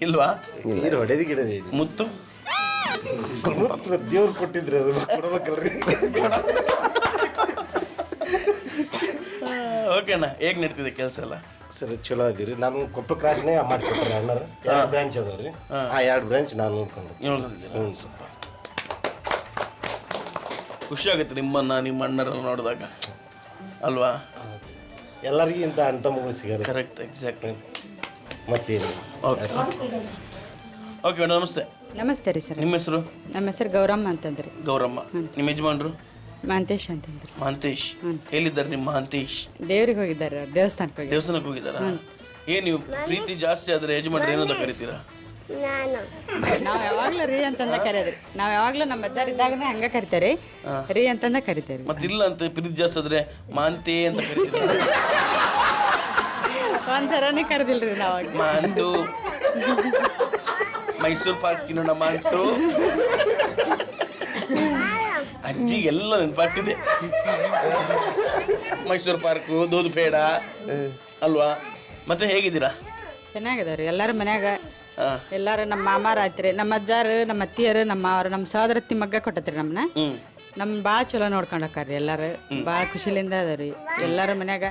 ಇಲ್ವಾ? ನೀರು ಹೊಡೆದಿ ಗಿಡದಿ ಮುತ್ತು ದೇವ್ರು ಕೊಟ್ಟಿದ್ರಿ, ಅದು ಕೊಡ್ಬೇಕಲ್ರಿ. ಓಕೆ ಅಣ್ಣ, ಹೇಗೆ ನಡೀತಿದೆ ಕೆಲಸ ಎಲ್ಲ? ಸರ್ ಚಲೋ ಅದೀರಿ. ನಾನು ಕೊಪ್ಪಳ ಕ್ರಾಸ್ನೇ ಮಾಡಿಕೊಟ್ರಿ ಅಣ್ಣರು. 2 ಬ್ರಾಂಚ್ ಅದಾವ್ರಿ. ಆ 2 ಬ್ರಾಂಚ್ ನಾನು ನೋಡ್ಕೊಂಡು ನೋಡ್ಕೊಂಡಿದ್ದೀರಾ? ಸ್ವಲ್ಪ ಖುಷಿ ಆಗುತ್ತೆ ನಿಮ್ಮನ್ನ ನಿಮ್ಮ ಅಣ್ಣರನ್ನು ನೋಡಿದಾಗ, ಅಲ್ವಾ? ಎಲ್ಲರಿಗೂ ಇಂಥ ಅಣ್ಣ ತಮ್ಮಗಳು ಸಿಗಲ್ಲ. Correct, exactly. ಮತ್ತೇನು? ಓಕೆ ಓಕೆ ಮೇಡಮ್, ನಮಸ್ತೆ. ನಮಸ್ತೆ ರೀ ಸರ್. ನಿಮ್ಮ ಹೆಸರು? ನಮ್ಮ ಹೆಸರು ಗೌರಮ್ಮ ಅಂತಂದ್ರಿ. ಗೌರಮ್ಮ. ನಿಮ್ಮ ಯಜಮಾನ್ರು? ಮಹಂತೇಶ್ ಅಂತಂದ್ರಿ. ಮಹಂತೇಶ್. ಎಲ್ಲಿದ್ದಾರೆ ನಿಮ್ಮ ಮಹಂತೇಶ್? ದೇವ್ರಿಗೆ ಹೋಗಿದ್ದಾರೆ, ದೇವಸ್ಥಾನಕ್ಕೆ ಹೋಗಿ. ದೇವಸ್ಥಾನಕ್ಕೆ ಹೋಗಿದ್ದಾರಾ? ಏನು ನೀವು ಪ್ರೀತಿ ಜಾಸ್ತಿ ಆದರೆ ಯಜಮಾನ್ರು ಏನಂತ ಕರಿತೀರಾ? ನಾವು ಯಾವಾಗ್ಲೂ ರೀ ಅಂತಂದ ಕರೆಯೋದ್ರಿ. ನಾವು ಯಾವಾಗ್ಲೂ ನಮ್ಮ ಅಜ್ಜಾರ್ ಇದ್ದಾಗನೇ ಹಂಗ ಕರಿತೇವೆ ರೀ ಅಂತಂದ ಕರಿತೇವೆ. ಮತ್ತಿಲ್ಲ ಅಂತ ಪ್ರೀತಿ ಜಾಸ್ತಿ ಆದ್ರೆ ಮಾಂತೆ ಅಂತ ಕರಿತೀರಾ? ಒಂದ್ಸರನೇ ಕರೆದಿಲ್ರಿ ನಾವು. ಮಾಂತು, ಮೈಸೂರು ಪಾರ್ಕ್ ತಿನ್ನೋಣ ಮಾಂತು. ಅಜ್ಜಿ ಎಲ್ಲ ನೆನಪಾಗ್ತಿದೆ. ಮೈಸೂರು ಪಾರ್ಕು, ದೂದ್ ಬೇಡ, ಅಲ್ವಾ? ಮತ್ತೆ ಹೇಗಿದ್ದೀರಾ? ಚೆನ್ನಾಗಿದಾವ್ರಿ ಎಲ್ಲಾರ ಮನ್ಯಾಗ. ಎಲ್ಲಾರು ನಮ್ಮ ಮಾಮಾರ ಆಯ್ತ್ರಿ, ನಮ್ಮ ಅಜ್ಜಾರು, ನಮ್ಮ ಅತ್ತಿಯರು, ನಮ್ಮ ಮಾವರು, ನಮ್ಮ ಸಹೋದರತ್ತಿ ಮಗ್ಗ ಕೊಟ್ಟತ್ರಿ ನಮ್ಮನ್ನ. ನಮ್ಮನ್ನ ಭಾಳ ಚಲೋ ನೋಡ್ಕೊಂಡು ಹೋಕ್ಕಾರ್ರಿ ಎಲ್ಲಾರು. ಭಾಳ ಖುಷಿಲಿಂದ ಅದಾವ್ರಿ ಎಲ್ಲಾರ ಮನ್ಯಾಗ.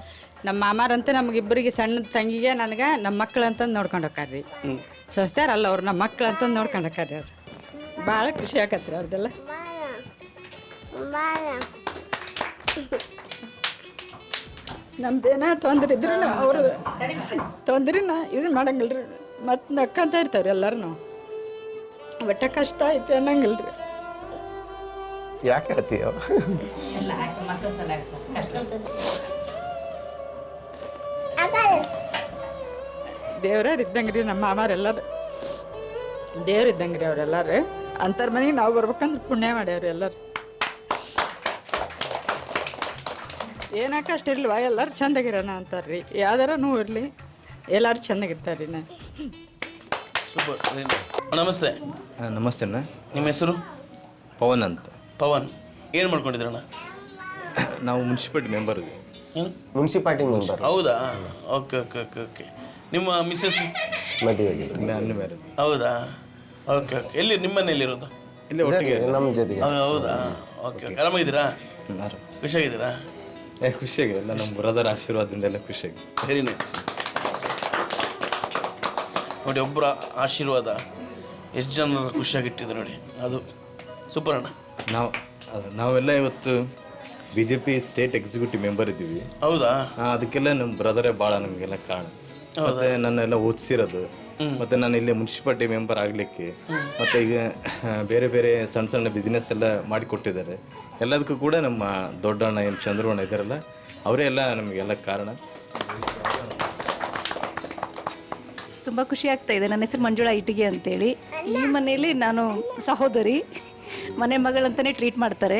ನಮ್ಮ ಮಾಮಾರಂತೂ ನಮಗಿಬ್ಬರಿಗೆ ಸಣ್ಣ ತಂಗಿಗೆ ನನಗೆ ನಮ್ಮ ಮಕ್ಳು ಅಂತಂದು ನೋಡ್ಕೊಂಡು ಹೋಕ್ಕಾರ್ರಿ. ಸ್ವಸ್ಥ್ಯಾರಲ್ಲ ಅವ್ರು ನಮ್ಮ ಮಕ್ಳು ಅಂತಂದು ನೋಡ್ಕೊಂಡು ಹೋಕ್ಕಾರ್ರಿ. ಅವ್ರು ಭಾಳ ಖುಷಿ ಆಕತ್ರಿ ಅವ್ರದ್ದೆಲ್ಲ. ನಮ್ದೇನ ತೊಂದ್ರೆ ಇದ್ರು ಅವರು ತೊಂದ್ರೆನ ಇದನ್ನ ಮಾಡಂಗಿಲ್ರಿ. ಮತ್ತು ನಕ್ಕಂತ ಇರ್ತಾವ್ರಿ ಎಲ್ಲರೂ. ನಾವು ಒಟ್ಟ ಕಷ್ಟ ಐತಿ ಅನ್ನಂಗಿಲ್ರಿ. ಯಾಕೆ ಹೇಳ್ತೀಯ? ದೇವ್ರಾರು ಇದ್ದಂಗೆ ರೀ ನಮ್ಮ ಮಾಮಾರೆಲ್ಲರೂ. ದೇವ್ರು ಇದ್ದಂಗೆ ರೀ ಅವರೆಲ್ಲರೂ. ಅಂತರ ಮನೆಗೆ ನಾವು ಬರ್ಬೇಕಂದ್ರೆ ಪುಣ್ಯ ಮಾಡ್ಯಾವ್ರಿ ಎಲ್ಲರೂ. ಏನಕ್ಕೆ ಅಷ್ಟು ಇರ್ಲಿವ, ಎಲ್ಲರೂ ಚಂದಾಗಿರೋಣ ಅಂತಾರ್ರಿ. ಯಾವ್ದಾರ ನೋವು ಇರಲಿ, ಎಲ್ಲರೂ ಚೆನ್ನಾಗಿರ್ತಾರೆ ರೀ. ನಾನು ಸೂಪರ್. ನಮಸ್ತೆ. ನಮಸ್ತೆ ಅಣ್ಣ. ನಿಮ್ಮ ಹೆಸರು? ಪವನ್ ಅಂತ. ಪವನ್. ಏನು ಮಾಡ್ಕೊಂಡಿದ್ದೀರಣ್ಣ? ನಾವು ಮುನ್ಸಿಪಾಲಿಟಿ ಮೆಂಬರ್ ಇದ್ದೀವಿ. ಏನು? Municipality member. ಹೌದಾ? Okay okay okay okay. ನಿಮ್ಮ ಮಿಸ್ಸಸ್ ಮದುವೆ ಅನ್ನ ಮ್ಯಾರೇಜ್. ಹೌದಾ? Okay okay. ಎಲ್ಲಿ ನಿಮ್ಮ ಮನೆಯಲ್ಲಿರೋದು? ಇಲ್ಲಿ ಒಟ್ಟಿಗೆ ನಮ್ಮ ಜೊತೆಗೆ. ಹೌದಾ? Okay okay. ಆರಾಮಾಗಿದ್ದೀರಾ? ಖುಷಿಯಾಗಿದ್ದೀರಾ? ಖುಷಿಯಾಗಿದೆ. ಎಲ್ಲ ನಮ್ಮ ಬ್ರದರ್ ಆಶೀರ್ವಾದದಿಂದ ಎಲ್ಲ ಖುಷಿಯಾಗಿದೆ. Very nice. ನೋಡಿ, ಒಬ್ಬರ ಆಶೀರ್ವಾದ ಎಷ್ಟು ಜನ ಖುಷಿಯಾಗಿಟ್ಟಿದೆ ನೋಡಿ, ಅದು ಸೂಪರ್ ಅಣ್ಣ. ನಾವೆಲ್ಲ ಇವತ್ತು BJP ಸ್ಟೇಟ್ ಎಕ್ಸಿಕ್ಯೂಟಿವ್ ಮೆಂಬರ್ ಇದ್ದೀವಿ. ಹೌದಾ? ಅದಕ್ಕೆಲ್ಲ ನಮ್ಮ ಬ್ರದರೇ ಭಾಳ ನಮಗೆಲ್ಲ ಕಾರಣ. ಮತ್ತು ನನ್ನೆಲ್ಲ ಓದಿಸಿರೋದು, ಮತ್ತು ನಾನು ಇಲ್ಲಿ ಮುನ್ಸಿಪಾಲಿಟಿ ಮೆಂಬರ್ ಆಗಲಿಕ್ಕೆ, ಮತ್ತು ಈಗ ಬೇರೆ ಬೇರೆ ಸಣ್ಣ ಸಣ್ಣ ಬಿಸ್ನೆಸ್ ಎಲ್ಲ ಮಾಡಿಕೊಟ್ಟಿದ್ದಾರೆ. ಎಲ್ಲದಕ್ಕೂ ಕೂಡ ನಮ್ಮ ದೊಡ್ಡಣ್ಣ ಏನು ಚಂದ್ರಣ್ಣ ಇದ್ದಾರಲ್ಲ, ಅವರೇ ಎಲ್ಲ ನಮಗೆಲ್ಲ ಕಾರಣ. ತುಂಬ ಖುಷಿ ಆಗ್ತಾ ಇದೆ. ನನ್ನ ಹೆಸರು ಮಂಜುಳಾ ಇಟಿಗೆ ಅಂತೇಳಿ. ಈ ಮನೆಯಲ್ಲಿ ನಾನು ಸಹೋದರಿ, ಮನೆ ಮಗಳಂತಲೇ ಟ್ರೀಟ್ ಮಾಡ್ತಾರೆ.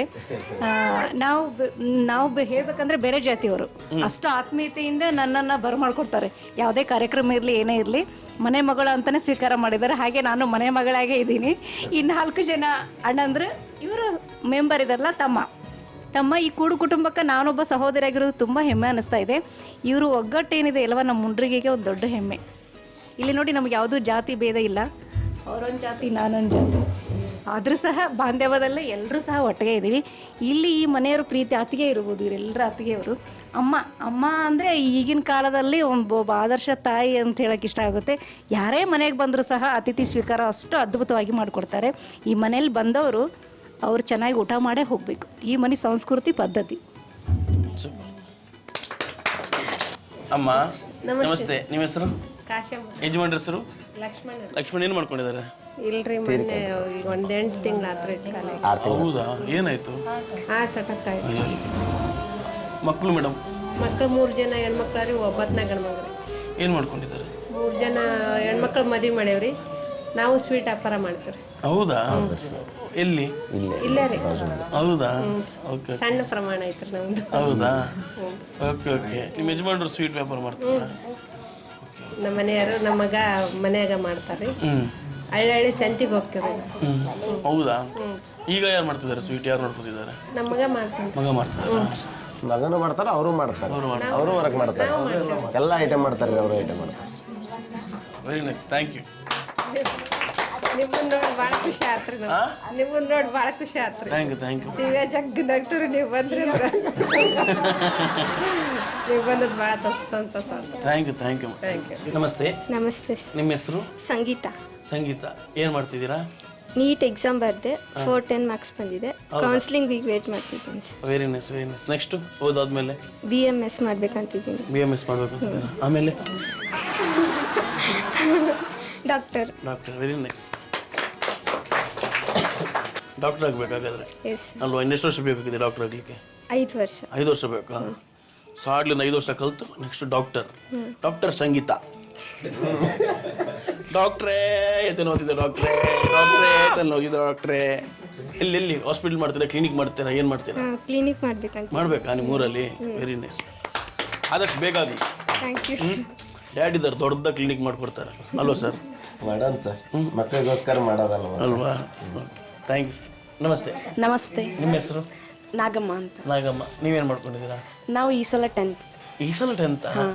ನಾವು ಹೇಳ್ಬೇಕಂದ್ರೆ ಬೇರೆ ಜಾತಿಯವರು. ಅಷ್ಟು ಆತ್ಮೀಯತೆಯಿಂದ ನನ್ನನ್ನು ಬರಮಾಡ್ಕೊಡ್ತಾರೆ. ಯಾವುದೇ ಕಾರ್ಯಕ್ರಮ ಇರಲಿ, ಏನೇ ಇರಲಿ, ಮನೆ ಮಗಳು ಅಂತಲೇ ಸ್ವೀಕಾರ ಮಾಡಿದ್ದಾರೆ. ಹಾಗೆ ನಾನು ಮನೆ ಮಗಳಾಗೇ ಇದ್ದೀನಿ. ಈ 4 ಜನ ಅಣ್ಣಂದ್ರೆ ಇವರು ಮೆಂಬರ್ ಇದಾರಲ್ಲ, ತಮ್ಮ ಈ ಕೂಡು ಕುಟುಂಬಕ್ಕೆ ನಾನೊಬ್ಬ ಸಹೋದರಿಯಾಗಿರೋದು ತುಂಬ ಹೆಮ್ಮೆ ಅನ್ನಿಸ್ತಾ ಇದೆ. ಇವರು ಒಗ್ಗಟ್ಟೇನಿದೆ ಅಲ್ವ, ನಮ್ಮ ಮುಂಡ್ರಿಗೆಗೆ ಒಂದು ದೊಡ್ಡ ಹೆಮ್ಮೆ. ಇಲ್ಲಿ ನೋಡಿ, ನಮ್ಗೆ ಯಾವುದೂ ಜಾತಿ ಭೇದ ಇಲ್ಲ. ಅವರೊಂದು ಜಾತಿ, ನಾನೊಂದು ಜಾತಿ, ಆದರೂ ಸಹ ಬಾಂಧವ್ಯದಲ್ಲೇ ಎಲ್ಲರೂ ಸಹ ಒಟ್ಟಿಗೆ ಇದ್ದೀವಿ. ಇಲ್ಲಿ ಈ ಮನೆಯವರು ಪ್ರೀತಿ ಅತ್ತಿಗೆ ಇರ್ಬೋದು, ಇವರೆಲ್ಲರ ಅತ್ತಿಗೆಯವರು. ಅಮ್ಮ ಅಂದರೆ ಈಗಿನ ಕಾಲದಲ್ಲಿ ಒಬ್ಬ ಆದರ್ಶ ತಾಯಿ ಅಂತ ಹೇಳೋಕ್ಕೆ ಇಷ್ಟ ಆಗುತ್ತೆ. ಯಾರೇ ಮನೆಗೆ ಬಂದರೂ ಸಹ ಅತಿಥಿ ಸ್ವೀಕಾರ ಅಷ್ಟು ಅದ್ಭುತವಾಗಿ ಮಾಡಿಕೊಡ್ತಾರೆ. ಈ ಮನೇಲಿ ಬಂದವರು ಅವ್ರು ಚೆನ್ನಾಗಿ ಊಟ ಮಾಡೇ ಹೋಗಬೇಕು. ಈ ಮನೆ ಸಂಸ್ಕೃತಿ ಪದ್ಧತಿ. ಅಮ್ಮ ನಮಸ್ತೆ. ನಿಮ್ಮ ಹೆಸರು? ಯಜಮಾನ್ರ ಹೆಸರು? ಲಕ್ಷ್ಮಣ್. ಏನು ಮಾಡ್ಕೊಂಡಿದ್ದಾರೆ? ಇಲ್ರಿ, ಮೊನ್ನೆ ಈಗ 1 ತಿಂಗಳು ಆತ್ರ ಇಟ್ಕಾಲ. ಹೌದಾ? ಏನಾಯ್ತು? ಹಾರ್ಟ್ ಅಟ್ಯಾಕ್ ಆಯ್ತು. ಮಕ್ಕಳು ಮೇಡಮ್? ಮಕ್ಕಳು 3 ಜನ ಹೆಣ್ಮಕ್ಳು, 9 ಗಂಡು ಮಗು. ಏನು ಮಾಡ್ಕೊಂಡಿದ್ದಾರೆ? 3 ಜನ ಹೆಣ್ಮಕ್ಳು ಮದುವೆ ಮಾಡೇವ್ರಿ. ನಾವು ಸ್ವೀಟ್ ವ್ಯಾಪಾರ ಮಾಡ್ತೀವಿ. ಹೌದಾ ಎಲ್ಲಿ ಇಲ್ಲೇ ರೀ ಹೌದಾ ಓಕೆ ಸಣ್ಣ ಪ್ರಮಾಣ ಐತ್ರಿ ನಮ್ದು. ಹೌದಾ ಓಕೆ ಓಕೆ ನಿಮ್ಮ ಯಜಮಾನ್ರು ಸ್ವೀಟ್ ವ್ಯಾಪಾರ ಮಾಡ್ತಾರಾ? ನಮ್ಮ ಮನೆಯವರು ನಮ್ಮ ಮಗ ಮನ್ಯಾಗ ಮಾಡ್ತಾರೆ. ಹ್ಞೂ ಹಳ್ಳಿ ಸಂತಿಗೆ ಹೋಗ್ತೀವಿ. ಹೌದಾ ಈಗ ಯಾರು ಮಾಡ್ತಿದ್ದಾರೆ ಸ್ವೀಟ್ ಯಾರು ನೋಡ್ಕೊತಿದ್ದಾರೆ? ನಮ್ಮ ಮಗ ಮಾಡ್ತಾನೆ. ಮಗ ಮಾಡ್ತಿದ್ದಾರೆ ಮಗನೂ ಮಾಡ್ತಾರೆ, ಅವರು ಮಾಡ್ತಾರೆ, ಅವರು ವರ್ಕ್ ಮಾಡ್ತಾರೆ, ಎಲ್ಲ ಐಟಮ್ ಮಾಡ್ತಾರೆ, ಅವರು ಐಟಮ್ ಮಾಡ್ತಾರೆ. Very nice, thank you. ನಿಮ್ಮನ್ನ ನೋಡಿ ಭಾಳ ಖುಷಿ ಆತ್ರಿ. ನಿಮ್ಮನ್ನ ನೋಡಿ ಭಾಳ ಖುಷಿ ಆತ್ರಿ. ಥ್ಯಾಂಕ್ ಯು ದಿವ್ಯ ಜಗ್ ನಗ್ತೀರಿ ನೀವು ಬಂದ್ರಿ. ನೀವು ಬಂದದ್ದು ಭಾಳ ಸಂತೋಷ. Thank you thank you. ನಮಸ್ತೆ. ನಮಸ್ತೆ ನಿಮ್ಮ ಹೆಸರು? ಸಂಗೀತ. ಸಂಗೀತ. ಏನು ಮಾಡ್ತಿದ್ದೀರಾ? ನೀಟ್ ಎಕ್ಸಾಮ್ ಬರೆದೆ 410 ಮಾರ್ಕ್ಸ್ ಬಂದಿದೆ. ಕೌನ್ಸಿಲಿಂಗ್ ವೇಟ್ ಮಾಡ್ತಿದ್ದೀನಿ. Very nice very nice. Next ಓದಾದ್ಮೇಲೆ BMS ಮಾಡ್ಬೇಕಂತಿದ್ದೀನಿ. BMS ಮಾಡಬೇಕು ಅಂತಿದ್ದೀರಾ? ಆಮೇಲೆ ಡಾಕ್ಟರ್. Very nice. ಡಾಕ್ಟರ್ ಆಗಬೇಕಾಗಾದ್ರೆ ಎಸ್. ಅಲ್ವಾ? ಇನ್ನೆಷ್ಟು ವರ್ಷ ಬೇಕಾಗಿದೆ ಡಾಕ್ಟರ್ ಆಗಲಿಕ್ಕೆ? 5 ವರ್ಷ. 5 ವರ್ಷ ಬೇಕಾ? ಸೊ ಆಗ್ಲಿಂದ 5 ವರ್ಷ ಕಲಿತು ನೆಕ್ಸ್ಟ್ ಡಾಕ್ಟರ್ ಸಂಗೀತ. ಡಾಕ್ಟ್ರೇ ಎತ್ತನ್ನು ಓದಿದ್ದೆ, ಡಾಕ್ಟ್ರೇ ಎತ್ತನ್ನು ಓದಿದ್ದೆ, ಡಾಕ್ಟ್ರೇ. ಎಲ್ಲಿ ಹಾಸ್ಪಿಟಲ್ ಮಾಡ್ತೀರಾ, ಕ್ಲಿನಿಕ್ ಮಾಡ್ತೀರಾ, ಏನು ಮಾಡ್ತೀರಾ? ಕ್ಲಿನಿಕ್ ಮಾಡ್ಬೇಕಂತ. ಮಾಡಬೇಕಾ ನಿಮ್ಮ ಊರಲ್ಲಿ? Very nice. ಆದಷ್ಟು ಬೇಗ ಆಗಲಿ. Thank you. ಡ್ಯಾಡ್ ಇದ್ದಾರೆ, ದೊಡ್ಡದ ಕ್ಲಿನಿಕ್ ಮಾಡಿಕೊಡ್ತಾರೆ ಅಲ್ವಾ ಸರ್? ಮಾಡೋಣ ಸರ್, ಮಕ್ಕಳಿಗೋಸ್ಕರ ಮಾಡೋದಲ್ವ ಅಲ್ವಾ? Thank you. ನಮಸ್ತೆ. ನಮಸ್ತೆ. ನಿಮ್ಮ ಹೆಸರು? ನಾಗಮ್ಮ ಅಂತ. ನಾಗಮ್ಮ. ನೀವೇನು ಮಾಡ್ಕೊಂಡಿದ್ದೀರಾ? ನಾವು ಈ ಸಲ 10th. ಈ ಸಲ 10th? ಹಾಂ.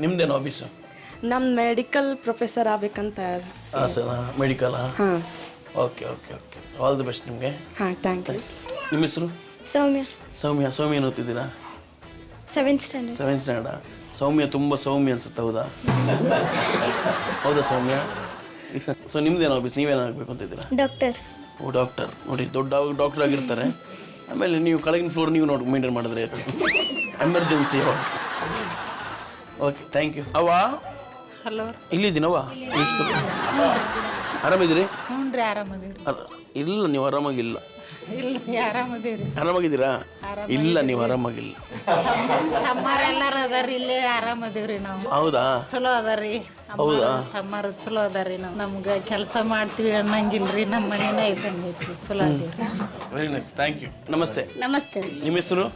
ನಿಮ್ದೇನು ಆಫೀಸು? ನಮ್ಮ ಮೆಡಿಕಲ್ ಪ್ರೊಫೆಸರ್ ಆಗ್ಬೇಕಂತ. ಹಾಂ ಸರ್. ಮೆಡಿಕಲ್? ಹಾಂ. Okay okay okay. All the best ನಿಮಗೆ. ಹಾಂ, ಥ್ಯಾಂಕ್ ಯು. ನಿಮ್ಮ ಹೆಸರು? ಸೌಮ್ಯ. ಸೌಮ್ಯ ಏನು ಓದ್ತಿದ್ದೀರಾ? 7th standard. 7th standard. ಸೌಮ್ಯ ತುಂಬ ಸೌಮ್ಯ ಅನ್ಸುತ್ತೆ, ಹೌದಾ? ಹೌದಾ ಸೌಮ್ಯ? ಸೊ ನಿಮ್ದೇನು ಆಫೀಸ್, ನೀವೇನಾಗಬೇಕು ಅಂತಿದ್ದೀರಾ? ಡಾಕ್ಟರ್. Oh doctor. ನೋಡಿ ದೊಡ್ಡ ಡಾಕ್ಟರ್ ಆಗಿರ್ತಾರೆ, ಆಮೇಲೆ ನೀವು ಕೆಳಗಿನ ಫ್ಲೋರ್ ನೀವು ಮೇಂಟೈನ್ ಮಾಡಿದ್ರೆ ಆಯ್ತು. ಎಮರ್ಜೆನ್ಸಿ. Okay thank you. ಅವ್ವ ಹಲೋ, ಇಲ್ಲಿದ್ದೀನವ್ವ. ಆರಾಮಿದ್ದೀರಿ? ಹ್ಞೂ ರೀ, ಆರಾಮದೀರಿ. ಇಲ್ಲ ನೀವು ಆರಾಮಾಗಿಲ್ಲ. ಇಲ್ಲ, ಆರಾಮದೀರಿ. ಆರಾಮಾಗಿದ್ದೀರಾ? ಇಲ್ಲ ನೀವು ಆರಾಮಾಗಿಲ್ಲ. ತಮ್ಮಾರೆಲ್ಲರೂ ಅದಾರಿ, ಇಲ್ಲೇ ಆರಾಮದೀವ್ರಿ ನಾವು. ಹೌದಾ? ಚಲೋ ಅದಾರಿ. ಹೌದಾ? ತಮ್ಮಾರು ಚಲೋ ಅದಾರಿ. ನಾವು ನಮ್ಗೆ ಕೆಲಸ ಮಾಡ್ತೀವಿ ಅನ್ನಂಗಿಲ್ರಿ, ನಮ್ಮ ಮನೇನ ಇದ್ದಂಗೆ ಐತಿ. ಚಲೋ ಅದೀವ್ರಿ. Very nice, thank you. ನಮಸ್ತೆ. ನಮಸ್ತೆ. ನಿಮ್ಮ ಹೆಸರು?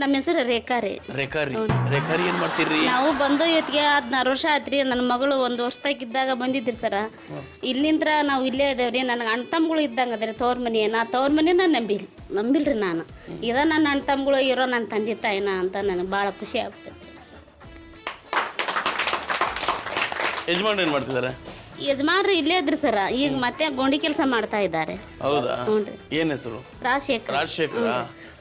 ನಮ್ಮ ಹೆಸರು ರೇಖಾರಿ. ರೇಖಾರಿ ಏನು ಮಾಡ್ತೀರಿ? ನಾವು ಬಂದು ಇವತ್ತಿಗೆ 16 ವರ್ಷ ಆಯ್ತು ರೀ. ನನ್ನ ಮಗಳು 1 ವರ್ಷದಾಗಿದ್ದಾಗ ಬಂದಿದ್ರಿ ಸರ. ಇಲ್ಲಿಂದ ನಾವು ಇಲ್ಲೇ ಇದೇವ್ರಿ. ನನಗೆ ಅಣ್ಣ ತಮ್ಮಗಳು ಇದ್ದಂಗೆ ಅದ್ರಿ ತವ್ರ ಮನೆ. ತವ್ರ ಮನೆ ನಾನು ನಂಬಿಲ್ರಿ ನಾನು. ಇದ ನನ್ನ ಅಣ್ಣ ತಮ್ಮಗಳು ಇರೋ ನನ್ನ ತಂದೆ ತಾಯಿನ ಅಂತ ನನಗೆ ಭಾಳ ಖುಷಿ ಆಗ್ಬಿಟ್ಟೈತಿ. ಯಜಮಾನ್ರು ಏನು ಮಾಡ್ತಿದ್ದಾರೆ? ಯಜಮಾನ್ರು ಇಲ್ಲೇ ಇದ್ರಿ ಸರ. ಈಗ ಮತ್ತೆ ಗೋಂಡಿ ಕೆಲಸ ಮಾಡ್ತಾ ಇದ್ದಾರೆ. ಹೌದಾ? ಹ್ಞೂ ರೀ. ಏನು ಹೆಸರು? ರಾಜಶೇಖರ.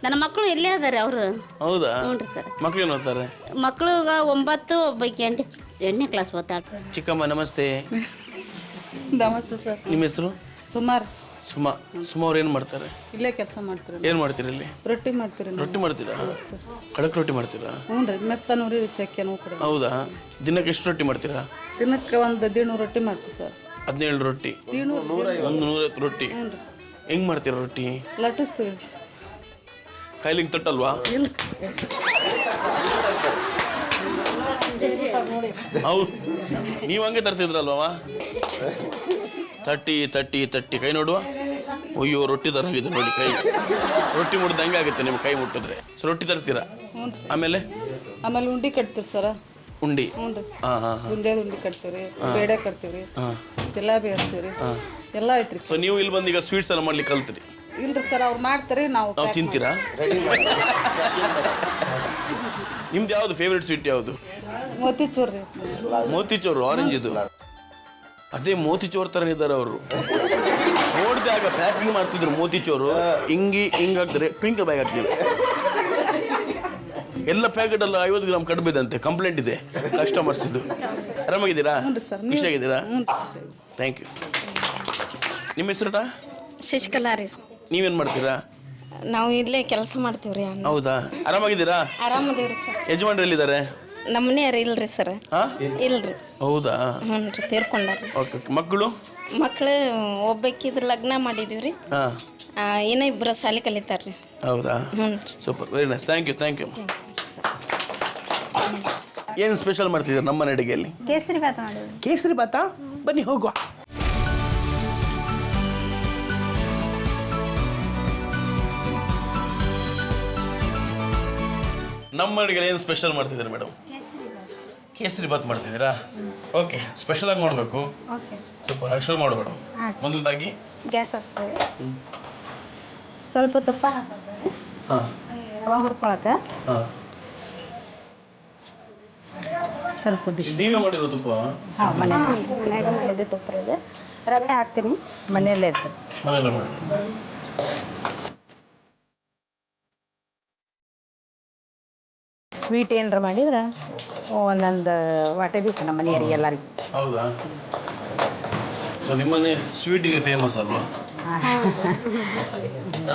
ನನ್ನ ಮಕ್ಕಳು ಇಲ್ಲೇ ಅದಾರೆ ಅವರು. ಹೌದಾ? ಹ್ಞೂ ರೀ ಸರ್. ಮಕ್ಳು ಏನು ಓದ್ತಾರೆ? ಮಕ್ಕಳುಗ 9, ಒಬ್ಬಾಕಿ 8ನೇ ಕ್ಲಾಸ್ ಓದ್ತಾಳೆ. ಚಿಕ್ಕಮ್ಮ ನಮಸ್ತೆ. ನಮಸ್ತೆ ಸರ್. ನಿಮ್ಮ ಹೆಸರು? ಸುಮಾರು. ಸುಮಾ ಅವ್ರು ಏನು ಮಾಡ್ತಾರೆ? ಇಲ್ಲೇ ಕೆಲಸ ಮಾಡ್ತೀರಿ. ಏನು ಮಾಡ್ತೀರಿ ಇಲ್ಲಿ? ರೊಟ್ಟಿ ಮಾಡ್ತೀರಿ. ರೊಟ್ಟಿ ಮಾಡ್ತೀರಾ? ಖಡಕ್ ರೊಟ್ಟಿ ಮಾಡ್ತೀರಾ? ಹ್ಞೂ ರೀ, ಮೆತ್ತನೂರಿ ಸೆಕೆ ನೋವು ಕಡೆ. ಹೌದಾ? ದಿನಕ್ಕೆ ಎಷ್ಟು ರೊಟ್ಟಿ ಮಾಡ್ತೀರಾ? ದಿನಕ್ಕೆ ಒಂದು 150 ರೊಟ್ಟಿ ಮಾಡ್ತೀವಿ ಸರ್. 17 ರೊಟ್ಟಿ? 150 ರೊಟ್ಟಿ. ಹೆಂಗೆ ಮಾಡ್ತೀರಾ ರೊಟ್ಟಿ? ಲಟ್ಟಿಸ್ತೀವಿ. ಕೈಲಿಂಗ್ ತಟ್ಟಲ್ವಾ? ಇಲ್ಲ. ಹೌದು, ನೀವು ಹಂಗೆ ತರ್ತಿದ್ರಲ್ವ? ತಟ್ಟಿ ಕೈ ನೋಡುವ. ಅಯ್ಯೋ ರೊಟ್ಟಿ ಥರ ಆಗಿದೆ ನೋಡಿ ಕೈ. ರೊಟ್ಟಿ ಮುಟ್ಟಿದ ಹಂಗೆ ಆಗುತ್ತೆ ನಿಮ್ಮ ಕೈ ಮುಟ್ಟಿದ್ರೆ. ಸೊ ರೊಟ್ಟಿ ತರ್ತೀರಾ? ಆಮೇಲೆ ಉಂಡಿ ಕಟ್ತೀರಿ ಸರ. ಉಂಡಿ? ಹ್ಞೂ ರೀ. ಹಾಂ. ಉಂಡೆ ಕಟ್ತೀವಿ, ಬೇಳೆ ಕಟ್ತೀವಿ, ಜಿಲಾಬಿ ಹಚ್ತೀವಿ, ಎಲ್ಲ ಐತ್ರಿ. ಸೊ ನೀವು ಇಲ್ಲಿ ಬಂದು ಈಗ ಸ್ವೀಟ್ಸ್ ಎಲ್ಲ ಮಾಡ್ಲಿಕ್ಕೆ ಕಲ್ತ್ರಿ? ಇಲ್ರಿ ಸರ್, ಅವ್ರು ಮಾಡ್ತಾರೆ, ನಾವು ತಿಂತೀರಾ? ನಿಮ್ದು ಯಾವುದು ಫೇವ್ರೆಟ್ ಸ್ವೀಟ್ ಯಾವುದು? ಮೋತಿಚೂರ್ ರೀ. ಮೋತಿಚೂರು ಆರೆಂಜ್ ಇದು. ಅದೇ ಮೋತಿಚೋರ್ ಥರ ಇದ್ದಾರೆ ಅವರು. ನೋಡಿದಾಗ ಪ್ಯಾಕಿಂಗ್ ಮಾಡ್ತಿದ್ರು ಮೋತಿಚೋರು. ಹಿಂಗಾಗ್ತಾರೆ, ಟ್ವಿಂಕಲ್ ಬ್ಯಾಗ್ ಹಾಕ್ತಿದ್ರು. ಎಲ್ಲ ಪ್ಯಾಕೆಟ್ ಎಲ್ಲ 50 ಗ್ರಾಮ್ ಕಡಿಮೆದಂತೆ. ಕಂಪ್ಲೇಂಟ್ ಇದೆ ಕಸ್ಟಮರ್ಸ್ ಇದು. ಆರಾಮಾಗಿದ್ದೀರಾ? ಖುಷಿಯಾಗಿದ್ದೀರಾ? Thank you. ನಿಮ್ಮ ಹೆಸರುಟಾ? ಶಶಿಕಲಾ ರೀ. ನೀವೇನು ಮಾಡ್ತೀರಾ? ನಾವು ಇಲ್ಲೇ ಕೆಲಸ ಮಾಡ್ತೀವಿ ರೀ. ಹೌದಾ? ಆರಾಮಾಗಿದ್ದೀರಾ? ಆರಾಮದೀವ್ರಿ ಸರ್. ಯಜಮಾನ್ರು ಎಲ್ಲಿದ್ದಾರೆ? ನಮ್ಮ ಮನೆಯವ್ರು ಇಲ್ರಿ ಸರ್. ಇಲ್ರಿ. ಹೌದಾ? ಹ್ಞೂ ರೀ, ತೀರ್ಕೊಂಡಾರ. ಓಕೆ. ಮಕ್ಕಳು ಒಬ್ಬಕ್ಕಿದ್ರ ಲಗ್ನ ಮಾಡಿದೀವಿ ರೀ. ಇನ್ನೂ 2 ಶಾಲೆ ಕಲಿತಾರ್ರಿ. ಹೌದಾ? ಹ್ಞೂ. Super, very nice, thank you. ಏನು ಸ್ಪೆಷಲ್ ಮಾಡ್ತಿದ್ದೀರಾ ನಮ್ಮ ಅಡುಗೆಯಲ್ಲಿ? ಕೇಸರಿ ಭಾತ ಮಾಡಿದ್ವಿ. ಕೇಸರಿ ಭಾತ? ಬನ್ನಿ ಹೋಗುವ. ನಮ್ಮ ಅಡುಗೆ ಏನು ಸ್ಪೆಷಲ್ ಮಾಡ್ತಿದ್ದೀರಾ ಮೇಡಮ್? ಕೇಸರಿ ಬಾತ್ ಮಾಡ್ತಿದ್ದೀರಾ? ಓಕೆ, ಸ್ಪೆಷಲ್ ಆಗಿ ಮಾಡಬೇಕು. ಸ್ವಲ್ಪ ಶುರು ಮಾಡಬೇಡ. ಮೊದಲದಾಗಿ ಗ್ಯಾಸ್ ಹಚ್ತೇವೆ, ಸ್ವಲ್ಪ ತುಪ್ಪ ರವೆ ಹುರ್ಕೊಳಕ್ಕೆ, ಸ್ವಲ್ಪ ಬಿಸಿ. ನೀವೇ ಮಾಡಿರೋ ತುಪ್ಪ? ಮನೆಯಾಗ ಮಾಡಿದ್ದು ತುಪ್ಪ ಇದೆ. ರವೆ ಹಾಕ್ತೀನಿ, ಮನೆಯಲ್ಲೇ ಇರ್ತದೆ. ಮನೆಯಲ್ಲ ಮಾಡಿ. ಸ್ವೀಟ್ ಏನಾರ ಮಾಡಿದ್ರೆ ಒಂದೊಂದು ವಾಟೆ ಬೇಕು ನಮ್ಮ ಮನೆಯವರಿಗೆ ಎಲ್ಲರಿಗೂ. ಹೌದಾ? ಸೊ ನಿಮ್ಮನೆ ಸ್ವೀಟಿಗೆ ಫೇಮಸ್ ಅಲ್ವಾ?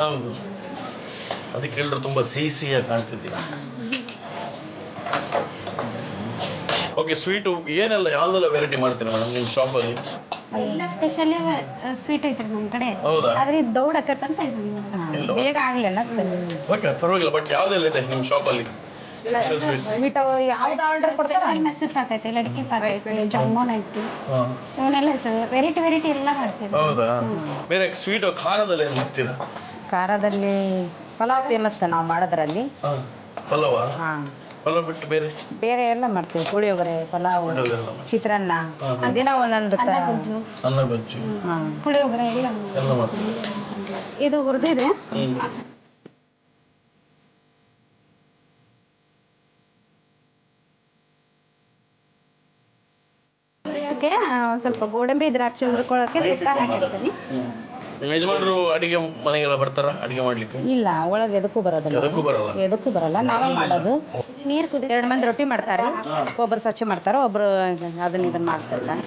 ಹೌದು, ಅದಕ್ಕೆ ಎಲ್ಲರೂ ತುಂಬ ಸಿಹಿಯಾಗಿ ಕಾಣ್ತಿದ್ದೀರಾ. ಓಕೆ, ಸ್ವೀಟು ಏನೆಲ್ಲ ಯಾವುದೆಲ್ಲ ವೆರೈಟಿ ಮಾಡ್ತೀರಾ ಮೇಡಮ್ ನಿಮ್ಮ ಶಾಪಲ್ಲಿ? ಸ್ಪೆಷಲಿ ಸ್ವೀಟ್ ಐತ್ರಿ ನಮ್ಮ ಕಡೆ. ಹೌದಾ? ಆದ್ರೆ ಇದು ದೌಡ್ ಆಕತ್ತಂತ ಬೇಗ ಆಗ್ಲಿಲ್ಲ. ಓಕೆ, ಪರವಾಗಿಲ್ಲ. ಬಟ್ ಯಾವುದೆಲ್ಲ ಇದೆ ನಿಮ್ಮ ಶಾಪಲ್ಲಿ? ಸ್ವೀಟ್ ಯಾವ್ದು ಆರ್ಡರ್ ಕೊಡ್ತಾರೆ? ಮೆಸೂರ್ ಪಾಕ್ ಐತಿ, ಲಡ್ಕಿ ಪಾಕ್ ಐತಿ, ಜಾಮೂನ್ ಐತಿ, ಇವನ್ನೆಲ್ಲ ವೆರೈಟಿ ಎಲ್ಲ ಮಾಡ್ತೀವಿ. ಹೌದಾ? ಬೇರೆ ಸ್ವೀಟ್ ಖಾರದಲ್ಲಿ ಏನು ಮಾಡ್ತೀರಾ? ಖಾರದಲ್ಲಿ ಪಲಾವ್ ಫೇಮಸ್ ನಾವು ಮಾಡೋದ್ರಲ್ಲಿ. ಪಲಾವ? ಪಲಾವ್ ಬಿಟ್ಟು ಬೇರೆ ಬೇರೆ ಎಲ್ಲ ಮಾಡ್ತೀವಿ. ಪುಳಿಯೋಗರೆ, ಪಲಾವ್, ಚಿತ್ರಾನ್ನ, ದಿನ ಒಂದೊಂದು ಅನ್ನ ಬಜ್ಜು, ಪುಳಿಯೋಗರೆ ಎಲ್ಲ ಮಾಡ್ತೀವಿ. ಇದು ಹುರಿದಿದೆ. ಸ್ವಲ್ಪ ಗೋಡಂಬಿ ದ್ರಾಕ್ಷಿ ಹುರ್ಕೊಳ್ಳೋಕೆ ತುಪ್ಪ ಹಾಕಿರ್ತೀನಿ. ನಿಮ್ಮ ಯಜಮಾನರು ಅಡಿಗೆ ಮನೆಗೆಲ್ಲ ಬರ್ತಾರ ಅಡಿಗೆ ಮಾಡ್ಲಿಕ್ಕೆ? ಇಲ್ಲ, ಒಳಗೆ ಎದಕ್ಕೂ ಬರಲ್ಲ, ನಾವೇ ಮಾಡೋದು. ನೀರು ಕುದಿ 2 ಮಂದಿ ರೊಟ್ಟಿ ಮಾಡ್ತಾರೆ, ಒಬ್ಬರು ಸ್ವಚ್ಛ ಮಾಡ್ತಾರೆ, ಒಬ್ರು ಇದನ್ನ ಮಾಡ್ತಿರ್ತಾರೆ.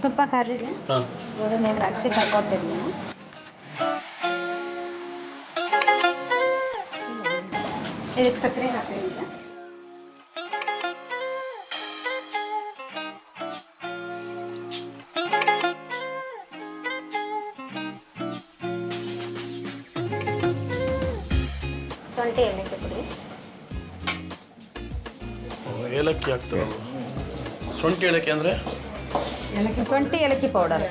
ತುಪ್ಪ ಕಾದಿದೆ, ಗೋಡಂಬಿ ದ್ರಾಕ್ಷಿ ತಗೊಳ್ತಿದ್ದೀನಿ. ಇದಕ್ಕೆ ಸಕ್ಕರೆ ಹಾಕ್ತೀನಿ. ಶುಂಠಿ ಏಲಕ್ಕಿ ಪುಡಿ. ಏಲಕ್ಕಿ ಹಾಕ್ತಾರೆ. ಶುಂಠಿ ಏಲಕ್ಕಿ ಅಂದರೆ ಶುಂಠಿ ಏಲಕ್ಕಿ ಪೌಡರ್.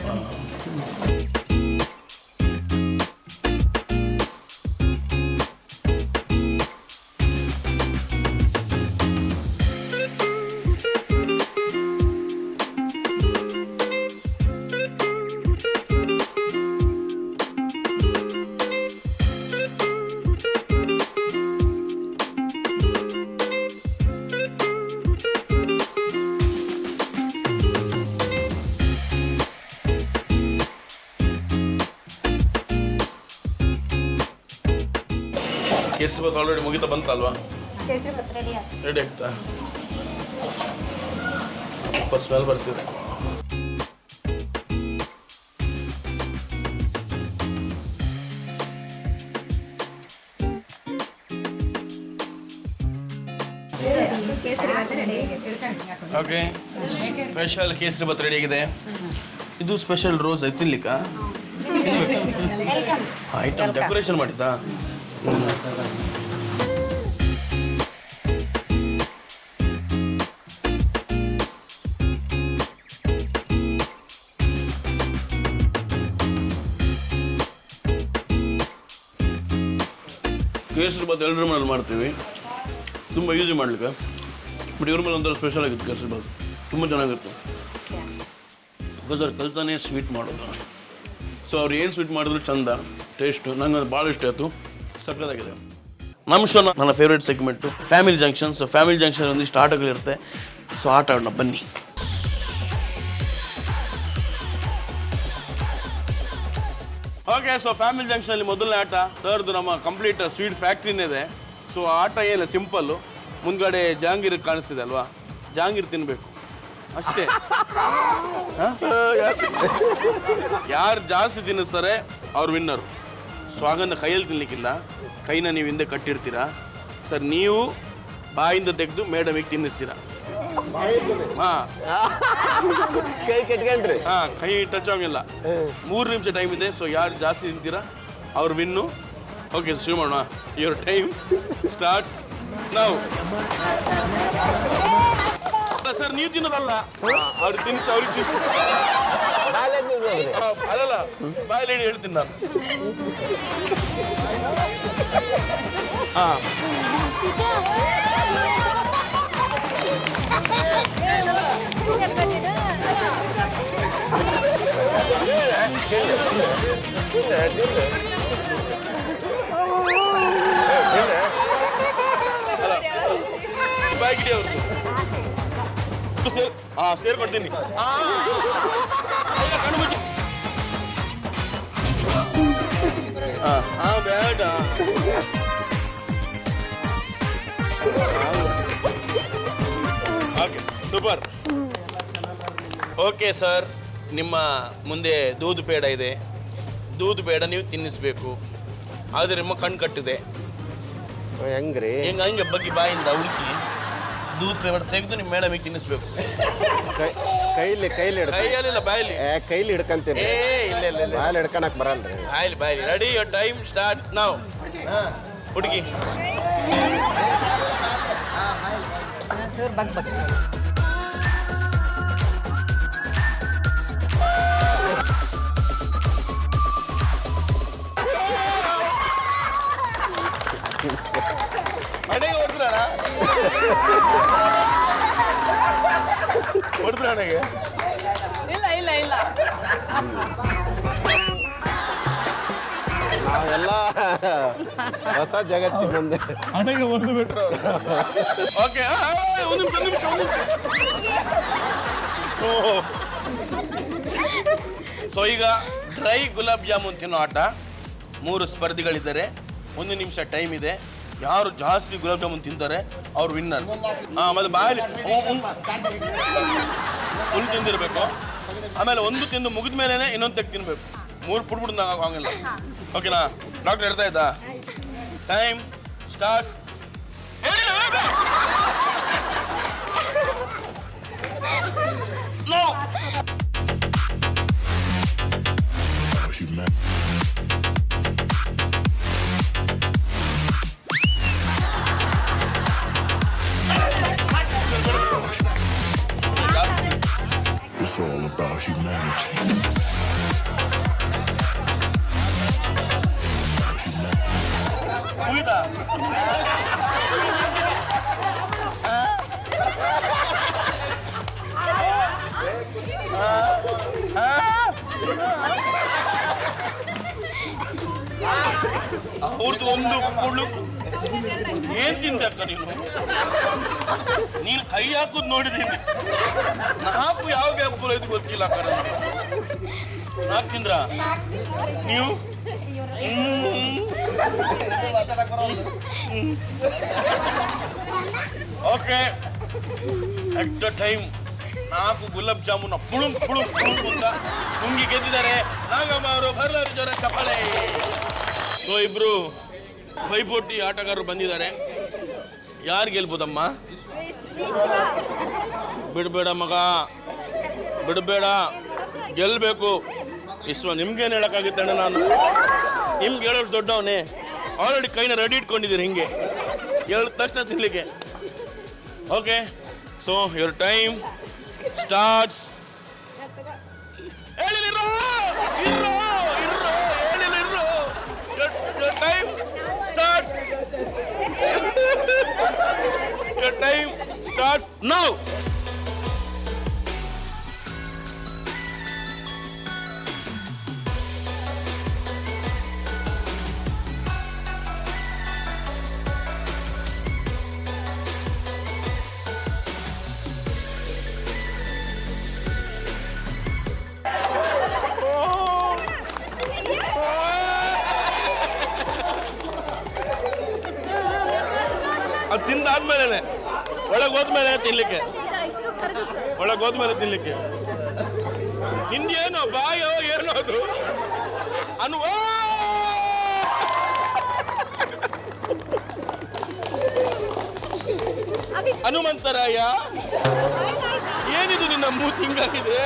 ಕೇಸರಿ ಬಾತ್ ಆಲ್ರೆಡಿ ಮುಗಿತಾ ಬಂತಲ್ವಾ? ಕೇಸರಿ ಬಾತ್ ರೆಡಿ ಆಗ್ತಾ? ಸ್ಮೆಲ್ ಬರ್ತಿದೆ. Okay, special kesari bath ready ಆಗಿದೆ. ಇದು ಸ್ಪೆಷಲ್ ರೋಸ್ ತಿನ್ಲಿಕ್ಕ ಐಟಮ್ ಡೆಕೋರೇಷನ್ ಮಾಡಿದ್ದಾ? ಕೇಸರಿ ಬಾತ್ ಎಲ್ಲರ ಮನೇಲಿ ಮಾಡ್ತೀವಿ, ತುಂಬ ಈಸಿ ಮಾಡ್ಲಿಕ್ಕೆ. ಬಟ್ ಇವ್ರ ಮೇಲೆ ಒಂಥರ ಸ್ಪೆಷಲ್ ಆಗಿತ್ತು ಕೇಸರಿ ಬಾತ್, ತುಂಬ ಚೆನ್ನಾಗಿತ್ತು. ಬಿಕಾಸ್ ಅವ್ರು ಕಲ್ತಾನೆ ಸ್ವೀಟ್ ಮಾಡೋದು. ಸೊ ಅವ್ರು ಏನು ಸ್ವೀಟ್ ಮಾಡಿದ್ರು ಚಂದ, ಟೇಸ್ಟು ನಂಗೆ ಅದು ಭಾಳ ಇಷ್ಟ ಆಯಿತು, ಸಕ್ಕತ್ತಾಗಿದೆ. ನಮ್ಮ ಶೋ ನನ್ನ favourite segment family junction. So family junction ಒಂದಿಷ್ಟು ಆಟಗಳಿರುತ್ತೆ, ಸೊ ಆಟ ಆಡೋಣ ಬನ್ನಿ. ಓಕೆ, ಸೊ ಫ್ಯಾಮಿಲಿ ಜಂಕ್ಷನಲ್ಲಿ ಮೊದಲನೇ ಆಟ ಸರ್ದು ನಮ್ಮ ಕಂಪ್ಲೀಟ್ ಸ್ವೀಟ್ ಫ್ಯಾಕ್ಟ್ರಿನೇ ಇದೆ. ಸೊ ಆಟ ಏನಿಲ್ಲ, ಸಿಂಪಲ್ಲು. ಮುಂದ್ಗಡೆ ಜಹಾಂಗೀರ್ ಕಾಣಿಸ್ತಿದೆ ಅಲ್ವಾ, ಜಹಾಂಗೀರ್ ತಿನ್ನಬೇಕು ಅಷ್ಟೇ. ಯಾರು ಜಾಸ್ತಿ ತಿನ್ನಿಸ್ತಾರೆ ಅವ್ರು ವಿನ್ನರು. ಸೊ ಹಾಗಂದ್ರೆ ಕೈಯಲ್ಲಿ ತಿನ್ನಲಿಕ್ಕಿಲ್ಲ, ಕೈನ ನೀವು ಹಿಂದೆ ಕಟ್ಟಿರ್ತೀರಾ ಸರ್, ನೀವು ಬಾಯಿಂದ ತೆಗೆದು ಮೇಡಮಿಗೆ ತಿನ್ನಿಸ್ತೀರಾ. ಕೈ ಟಚ್ ಆಗಿಲ್ಲ. 3 ನಿಮಿಷ ಟೈಮ್ ಇದೆ. ಸೊ ಯಾರು ಜಾಸ್ತಿ ತಿಂತೀರಾ ಅವ್ರು ವಿನ್ನು. ಓಕೆ, ಶುರು ಮಾಡೋಣ. ಯುವರ್ ಟೈಮ್ ಸ್ಟಾರ್ಟ್ಸ್ ನಾವು. ಸರ್ ನೀವು ತಿನ್ನೋದಲ್ಲ, ಅವ್ರಿಗೆ ತಿನ್ನಿಸಿ. ಅಲ್ಲಲ್ಲ ಬಾಯಲ್ಲಿ ಹೇಳ್ತೀನಿ ನಾನು. ಹಾ ಬಾಯ್ಗಿಡಿ ಅವ್ರದ್ದು ಸೇರ್ಕೊಡ್ತೀನಿ. ಕಣ್ಮುಚ್ಚಿ ಬೇಡ. Okay super. ಓಕೆ ಸರ್, ನಿಮ್ಮ ಮುಂದೆ ದೂದ್ ಪೇಡ ಇದೆ. ದೂದ್ ಪೇಡ ನೀವು ತಿನ್ನಿಸ್ಬೇಕು. ಆದರೆ ನಿಮ್ಮ ಕಣ್ಣು ಕಟ್ಟಿದೆ. ಹೆಂಗ್ರಿ ಹಂಗೆ ಬಗ್ಗೆ ಬಾಯಿಂದ ಹುಡುಕಿ ದೂದ್ ಪೇಡ ತೆಗೆದು ನಿಮ್ಮ ಮೇಡಮಿಗೆ ತಿನ್ನಿಸ್ಬೇಕು. ಕೈಲಿ ಕೈಯಲ್ಲಿಲ್ಲ ಬಾಯಲ್ಲಿ. ಕೈಲಿ ಹಿಡ್ಕಂತೀನಿ. ಇಲ್ಲ ಇಲ್ಲ ಇಲ್ಲ ಬಾಯಲ್ಲಿ ಹಿಡ್ಕಣಕ್ ಬರಲ್ರಿ. ಬಾಯಲ್ಲಿ. ರೆಡಿ, ಯೋರ್ ಟೈಮ್ ಸ್ಟಾರ್ಟ್ ನಾವು. ಹುಡುಗಿ ಮನೆಗೆ ಹೊಡೆದ್ರಣ ಹೊಡೆದ್ರಣಗೆ ಇಲ್ಲ ನಾವೆಲ್ಲ ಹೊಸ ಜಗತ್ತಿನೊಂದು ಮನೆಗೆ ಹೊಡೆದು ಬಿಟ್ರು. ಓಕೆ, ಒಂದು ನಿಮಿಷ. ಸೊ ಈಗ ಡ್ರೈ ಗುಲಾಬ್ ಜಾಮೂನ್ ತಿನ್ನೋ ಆಟ. 3 ಸ್ಪರ್ಧಿಗಳಿದ್ದಾರೆ. 1 ನಿಮಿಷ ಟೈಮ್ ಇದೆ. ಯಾರು ಜಾಸ್ತಿ ಗುಲಾಬ್ ಜಾಮೂನ್ ತಿಂತಾರೆ ಅವ್ರು ವಿನ್ನರ್. ಮತ್ತೆ ಬಾಯಲ್ಲಿ ಫುಲ್ ತಿಂದಿರ್ಬೇಕು. ಆಮೇಲೆ ಒಂದು ತಿಂದು ಮುಗಿದ ಮೇಲೆ ಇನ್ನೊಂದು ತೆಗ್ ತಿನ್ಬೇಕು. 3 ಪುಡ್ಬಿಡ್ ಹಂಗಿಲ್ಲ. ಓಕೆನಾ? ಡಾಕ್ಟರ್ ಹೇಳ್ತಾ ಇದ್ದ. Time start. No It's all about humanity. ಮುಗಿತಾ? ಅವ್ರದ್ದು ಒಂದು ಪುಳ್ಳು. ಏನ್ ತಿಂದಕ್ಕ ನೀನು ಕೈ ಹಾಕುದು ನೋಡಿದ್ದೀನಿ. ನಾಪು ಯಾವ ಗ್ಯಾಪ್ ಇದು ಗೊತ್ತಿಲ್ಲ ಅಕ್ಕ. ನಾಲ್ಕು ತಿಂದ್ರ ನೀವು? ಓಕೆ, ಅಟ್ ದ ಟೈಮ್ 4 ಗುಲಾಬ್ ಜಾಮೂನ ಪುಳುಂ ಅಂತ ನುಂಗಿ ಗೆದ್ದಿದ್ದಾರೆ ನಾಗಮ್ಮ ಅವರು. ಬರ್ಲಾರು ಜನ ಚಪ್ಪಾಳೆ. ಸೊ ಇಬ್ರು ಪೈಪೋಟಿ ಆಟಗಾರರು ಬಂದಿದ್ದಾರೆ. ಯಾರು ಗೆಲ್ಬೋದಮ್ಮ? ಬಿಡಬೇಡ ಮಗ, ಬಿಡಬೇಡ, ಗೆಲ್ಲಬೇಕು. ನಿಮ್ಗೇನು ಹೇಳೋಕ್ಕಾಗುತ್ತೆ ಅಣ್ಣ? ನಾನು ನಿಮ್ಗೆ ಹೇಳೋದು ದೊಡ್ಡವನೇ. ಆಲ್ರೆಡಿ ಕೈನ ರೆಡಿ ಇಟ್ಕೊಂಡಿದ್ದೀರಿ ಹಿಂಗೆ ಹೇಳಿದ ತಕ್ಷಣ ತಿನ್ಲಿಕ್ಕೆ. Okay, so your time starts. ಹೇಳಿರೋ your time starts. Your time starts now. ಅದು ತಿಂದಾದ್ಮೇಲೆ ಒಳಗೆ ಹೋದ್ಮೇಲೆ ತಿನ್ಲಿಕ್ಕೆ. ಹಿಂದೇನೋ ಬಾಯೋ ಏನೋ ಅದು ಹನುಮಂತರಾಯ, ಏನಿದು ನಿನ್ನ ಮೂತಿ ಹಿಂಗಾಗಿದೆ?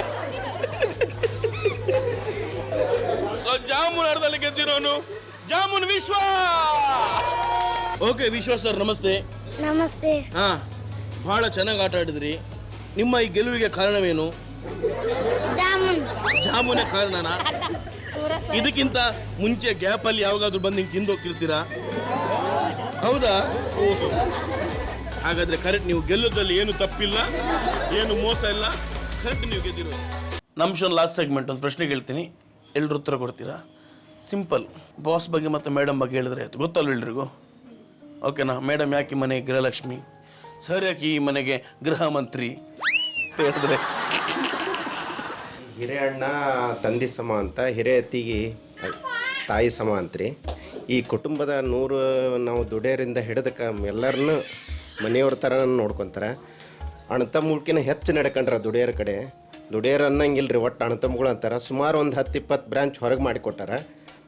ಸೊ ಜಾಮೂನ್ ಅರ್ಧದಲ್ಲಿ ಗೆದ್ದಿರೋನು ಜಾಮೂನ್ ವಿಶ್ವ. ಓಕೆ ವಿಶ್ವ ಸರ್, ನಮಸ್ತೆ. ನಮಸ್ತೆ. ಬಹಳ ಚೆನ್ನಾಗಿ ಆಟ ಆಡಿದ್ರಿ. ನಿಮ್ಮ ಈ ಗೆಲುವಿಗೆ ಕಾರಣವೇನು? ಜಾಮೂನ್. ಜಾಮೂನೇ ಕಾರಣನಾ? ಇದಕ್ಕಿಂತ ಮುಂಚೆ ಗ್ಯಾಪಲ್ಲಿ ಯಾವಾಗಾದ್ರೂ ಬಂದು ಹಿಂಗೆ ತಿಂದು ಹೋಗ್ತಿರ್ತೀರಾ? ಹೌದಾ? ಓಹೋ. ಹಾಗಾದ್ರೆ ಕರೆಕ್ಟ್, ನೀವು ಗೆಲ್ಲೋದ್ರಲ್ಲಿ ಏನು ತಪ್ಪಿಲ್ಲ, ಏನು ಮೋಸ ಇಲ್ಲ, ಕರೆಕ್ಟ್ ನೀವು ಗೆದ್ದಿರೋದು. ನಮ್ಮ ಶೋ ಲಾಸ್ಟ್ ಸೆಗ್ಮೆಂಟ್ ಒಂದು ಪ್ರಶ್ನೆ ಕೇಳ್ತೀನಿ, ಎಲ್ಲರೂ ಉತ್ತರ ಕೊಡ್ತೀರಾ? ಸಿಂಪಲ್. ಬಾಸ್ ಬಗ್ಗೆ ಮತ್ತು ಮೇಡಮ್ ಬಗ್ಗೆ ಹೇಳಿದ್ರೆ ಆಯ್ತು, ಗೊತ್ತಲ್ವ ಎಲ್ರಿಗೂ? ಓಕೆನಾ? ಮೇಡಮ್ ಯಾಕೆ ಈ ಮನೆಗೆ ಗೃಹಲಕ್ಷ್ಮಿ, ಸರ್ ಯಾಕೆ ಈ ಮನೆಗೆ ಗೃಹ ಮಂತ್ರಿ ಅಂತ ಹೇಳಿದ್ರೆ? ಹಿರಿಯಣ್ಣ ತಂದೆ ಸಮ ಅಂತ, ಹಿರಿಯತಿಗೆ ತಾಯಿ ಸಮ ಅಂತ್ರಿ. ಈ ಕುಟುಂಬದ ನಾವು ದುಡಿಯೋರಿಂದ ಹಿಡಿದಕ್ಕೆ ಎಲ್ಲರನ್ನೂ ಮನೆಯವ್ರ ಥರ ನೋಡ್ಕೊತಾರೆ. ಅಣ್ಣತಮ್ಮಗಿನ ಹೆಚ್ಚು ನಡ್ಕೊಂಡ್ರೆ ದುಡಿಯೋರ ಕಡೆ. ದುಡಿಯೋರು ಅನ್ನಂಗಿಲ್ಲ ರೀ, ಒಟ್ಟು ಅಣ್ಣತಮ್ಮಗಳು ಅಂತಾರೆ. ಸುಮಾರು ಒಂದು 10-20 ಬ್ರ್ಯಾಂಚ್ ಹೊರಗೆ ಮಾಡಿಕೊಟ್ಟಾರೆ.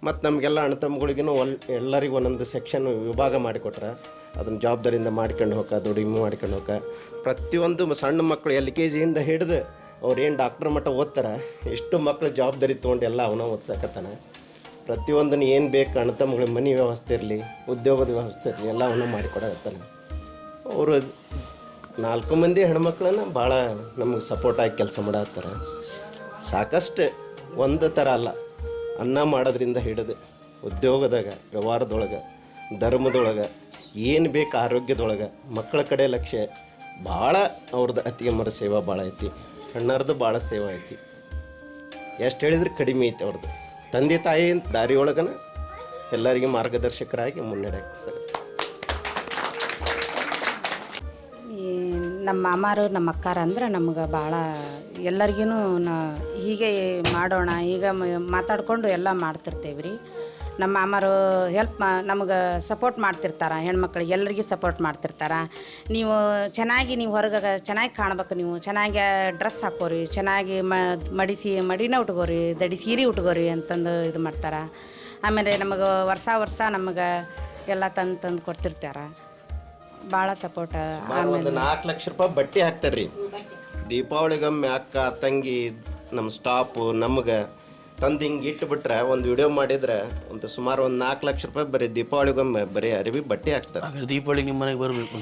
ಮತ್ತು ನಮಗೆಲ್ಲ ಅಣ್ಣತಮ್ಮಗಳಿಗೂ ಎಲ್ಲರಿಗೂ ಒಂದೊಂದು ಸೆಕ್ಷನ್ ವಿಭಾಗ ಮಾಡಿಕೊಟ್ರೆ ಅದನ್ನು ಜವಾಬ್ದಾರಿಯಿಂದ ಮಾಡ್ಕೊಂಡು ದುಡಿಮೆ ಮಾಡ್ಕೊಂಡು ಪ್ರತಿಯೊಂದು ಸಣ್ಣ ಮಕ್ಕಳು LKGಯಿಂದ ಹಿಡಿದು ಅವ್ರು ಏನು ಡಾಕ್ಟರ್ ಮಟ್ಟ ಓದ್ತಾರೆ, ಎಷ್ಟು ಮಕ್ಕಳು ಜವಾಬ್ದಾರಿ ತೊಗೊಂಡು ಎಲ್ಲ ಅವನ ಓದ್ಸಕತ್ತಾನೆ. ಪ್ರತಿಯೊಂದನ್ನು ಏನು ಬೇಕು ಅಣ್ಣತಮ್ಮಗಳಿಗೆ ಮನೆ ವ್ಯವಸ್ಥೆ ಇರಲಿ, ಉದ್ಯೋಗದ ವ್ಯವಸ್ಥೆ ಇರಲಿ, ಎಲ್ಲ ಅವನ್ನ ಮಾಡಿಕೊಡಕತ್ತಾನೆ. ಅವರು 4 ಮಂದಿ ಹೆಣ್ಮಕ್ಳನ್ನ ಭಾಳ ನಮಗೆ ಸಪೋರ್ಟಾಗಿ ಕೆಲಸ ಮಾಡತ್ತಾರೆ. ಸಾಕಷ್ಟು ಒಂದು ಥರ ಅಲ್ಲ, ಅನ್ನ ಮಾಡೋದ್ರಿಂದ ಹಿಡಿದು ಉದ್ಯೋಗದಾಗ, ವ್ಯವಹಾರದೊಳಗೆ, ಧರ್ಮದೊಳಗೆ, ಏನು ಬೇಕು ಆರೋಗ್ಯದೊಳಗೆ, ಮಕ್ಕಳ ಕಡೆ ಲಕ್ಷ್ಯ ಭಾಳ. ಅವ್ರದ್ದು ಅತ್ತಿಗೆ ಮರ ಸೇವಾ ಭಾಳ ಐತಿ, ಅಣ್ಣಾರ್ದು ಭಾಳ ಸೇವಾ ಐತಿ. ಎಷ್ಟು ಹೇಳಿದ್ರೆ ಕಡಿಮೆ ಐತಿ ಅವ್ರದ್ದು. ತಂದೆ ತಾಯಿ ದಾರಿಯೊಳಗನ ಎಲ್ಲರಿಗೆ ಮಾರ್ಗದರ್ಶಕರಾಗಿ ಮುನ್ನಡೆಯಾಗ್ತಾರೆ. ನಮ್ಮ ಮಾಮಾರು ನಮ್ಮ ಅಕ್ಕಾರ ಅಂದ್ರೆ ನಮ್ಗೆ ಭಾಳ ಎಲ್ಲರಿಗೂ ಹೀಗೆ ಮಾಡೋಣ, ಈಗ ಮಾತಾಡಿಕೊಂಡು ಎಲ್ಲ ಮಾಡ್ತಿರ್ತೇವೆ ರೀ. ನಮ್ಮ ಮಾಮಾರು ನಮಗೆ ಸಪೋರ್ಟ್ ಮಾಡ್ತಿರ್ತಾರೆ, ಹೆಣ್ಮಕ್ಳಿಗೆ ಎಲ್ಲರಿಗೂ ಸಪೋರ್ಟ್ ಮಾಡ್ತಿರ್ತಾರೆ. ನೀವು ಚೆನ್ನಾಗಿ ನೀವು ಹೊರಗೆ ಚೆನ್ನಾಗಿ ಕಾಣ್ಬೇಕು, ನೀವು ಚೆನ್ನಾಗಿ ಡ್ರೆಸ್ ಹಾಕೋರಿ, ಚೆನ್ನಾಗಿ ಮಡಿನ ಉಟ್ಕೋರಿ, ದಡಿ ಸೀರೆ ಉಟ್ಕೋರಿ ಅಂತಂದು ಇದು ಮಾಡ್ತಾರೆ. ಆಮೇಲೆ ನಮಗೆ ವರ್ಷ ನಮಗೆ ಎಲ್ಲ ತಂದು ಕೊಡ್ತಿರ್ತಾರೆ, ಭಾಳ ಸಪೋರ್ಟ್. ಒಂದು 4 ಲಕ್ಷ ರೂಪಾಯಿ ಬಟ್ಟೆ ಹಾಕ್ತಾರೆ ರೀ ದೀಪಾವಳಿಗೊಮ್ಮೆ. ಅಕ್ಕ ತಂಗಿ ನಮ್ಮ ಸ್ಟಾಫು ನಮ್ಗೆ ತಂದು ಹಿಂಗೆ ಇಟ್ಟುಬಿಟ್ರೆ ಒಂದು ವಿಡಿಯೋ ಮಾಡಿದ್ರೆ ಒಂದು ಸುಮಾರು ಒಂದು 4 ಲಕ್ಷ ರೂಪಾಯಿ ಬರೀ ದೀಪಾವಳಿಗೊಮ್ಮೆ ಬರೀ ಅರಿವಿ ಬಟ್ಟೆ ಹಾಕ್ತಾರೆ. ದೀಪಾವಳಿಗೆ ನಿಮ್ಮ ಮನೆಗೆ ಬರಬೇಕು,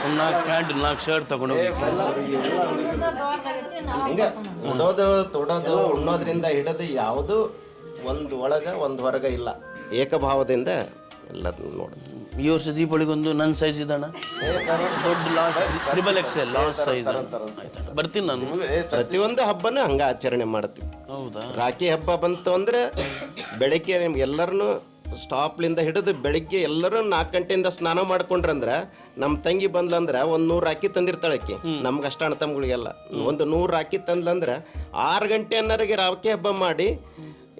ಒಂದು 4 ಪ್ಯಾಂಟ್ 4 ಶರ್ಟ್ ತಗೊಂಡು ಹಿಂಗೆ ತೊಡೋದು ಉಣ್ಣೋದ್ರಿಂದ ಹಿಡಿದು ಯಾವುದು ಒಂದು ಒಳಗೆ ಒಂದು ಹೊರಗೆ ಇಲ್ಲ, ಏಕಭಾವದಿಂದ ಎಲ್ಲ ನೋಡೋದು. ಈ ವರ್ಷ ದೀಪಾವಳಿಗೊಂದು ನನ್ನ ಸೈಜ್ ಇದಣ್ಣ, ದೊಡ್ಡ XXL ಲಾಸ್ಟ್ ಸೈಜ್. ಬರ್ತೀನಿ ನಾನು. ಪ್ರತಿಯೊಂದು ಹಬ್ಬನೂ ಹಂಗೆ ಆಚರಣೆ ಮಾಡ್ತೀವಿ. ಹೌದಾ? ರಾಖಿ ಹಬ್ಬ ಬಂತು ಅಂದರೆ ಬೆಳಗ್ಗೆ ಎಲ್ಲರನ್ನೂ ಸ್ಟಾಪ್ಲಿಂದ ಹಿಡಿದು ಬೆಳಗ್ಗೆ ಎಲ್ಲರೂ 4 ಗಂಟೆಯಿಂದ ಸ್ನಾನ ಮಾಡ್ಕೊಂಡ್ರಂದ್ರೆ ನಮ್ಮ ತಂಗಿ ಬಂದ್ಲಂದ್ರೆ ಒಂದು 100 ರಾಖಿ ತಂದಿರ್ತಾಳಕ್ಕೆ. ನಮ್ಗೆ ಅಷ್ಟ ಅಣ್ಣ ತಮ್ಮಗಳಿಗೆಲ್ಲ ಒಂದು 100 ರಾಖಿ ತಂದ್ಲಂದ್ರೆ 6 ಗಂಟೆ ಅನ್ನೋರಿಗೆ ರಾಖಿ ಹಬ್ಬ ಮಾಡಿ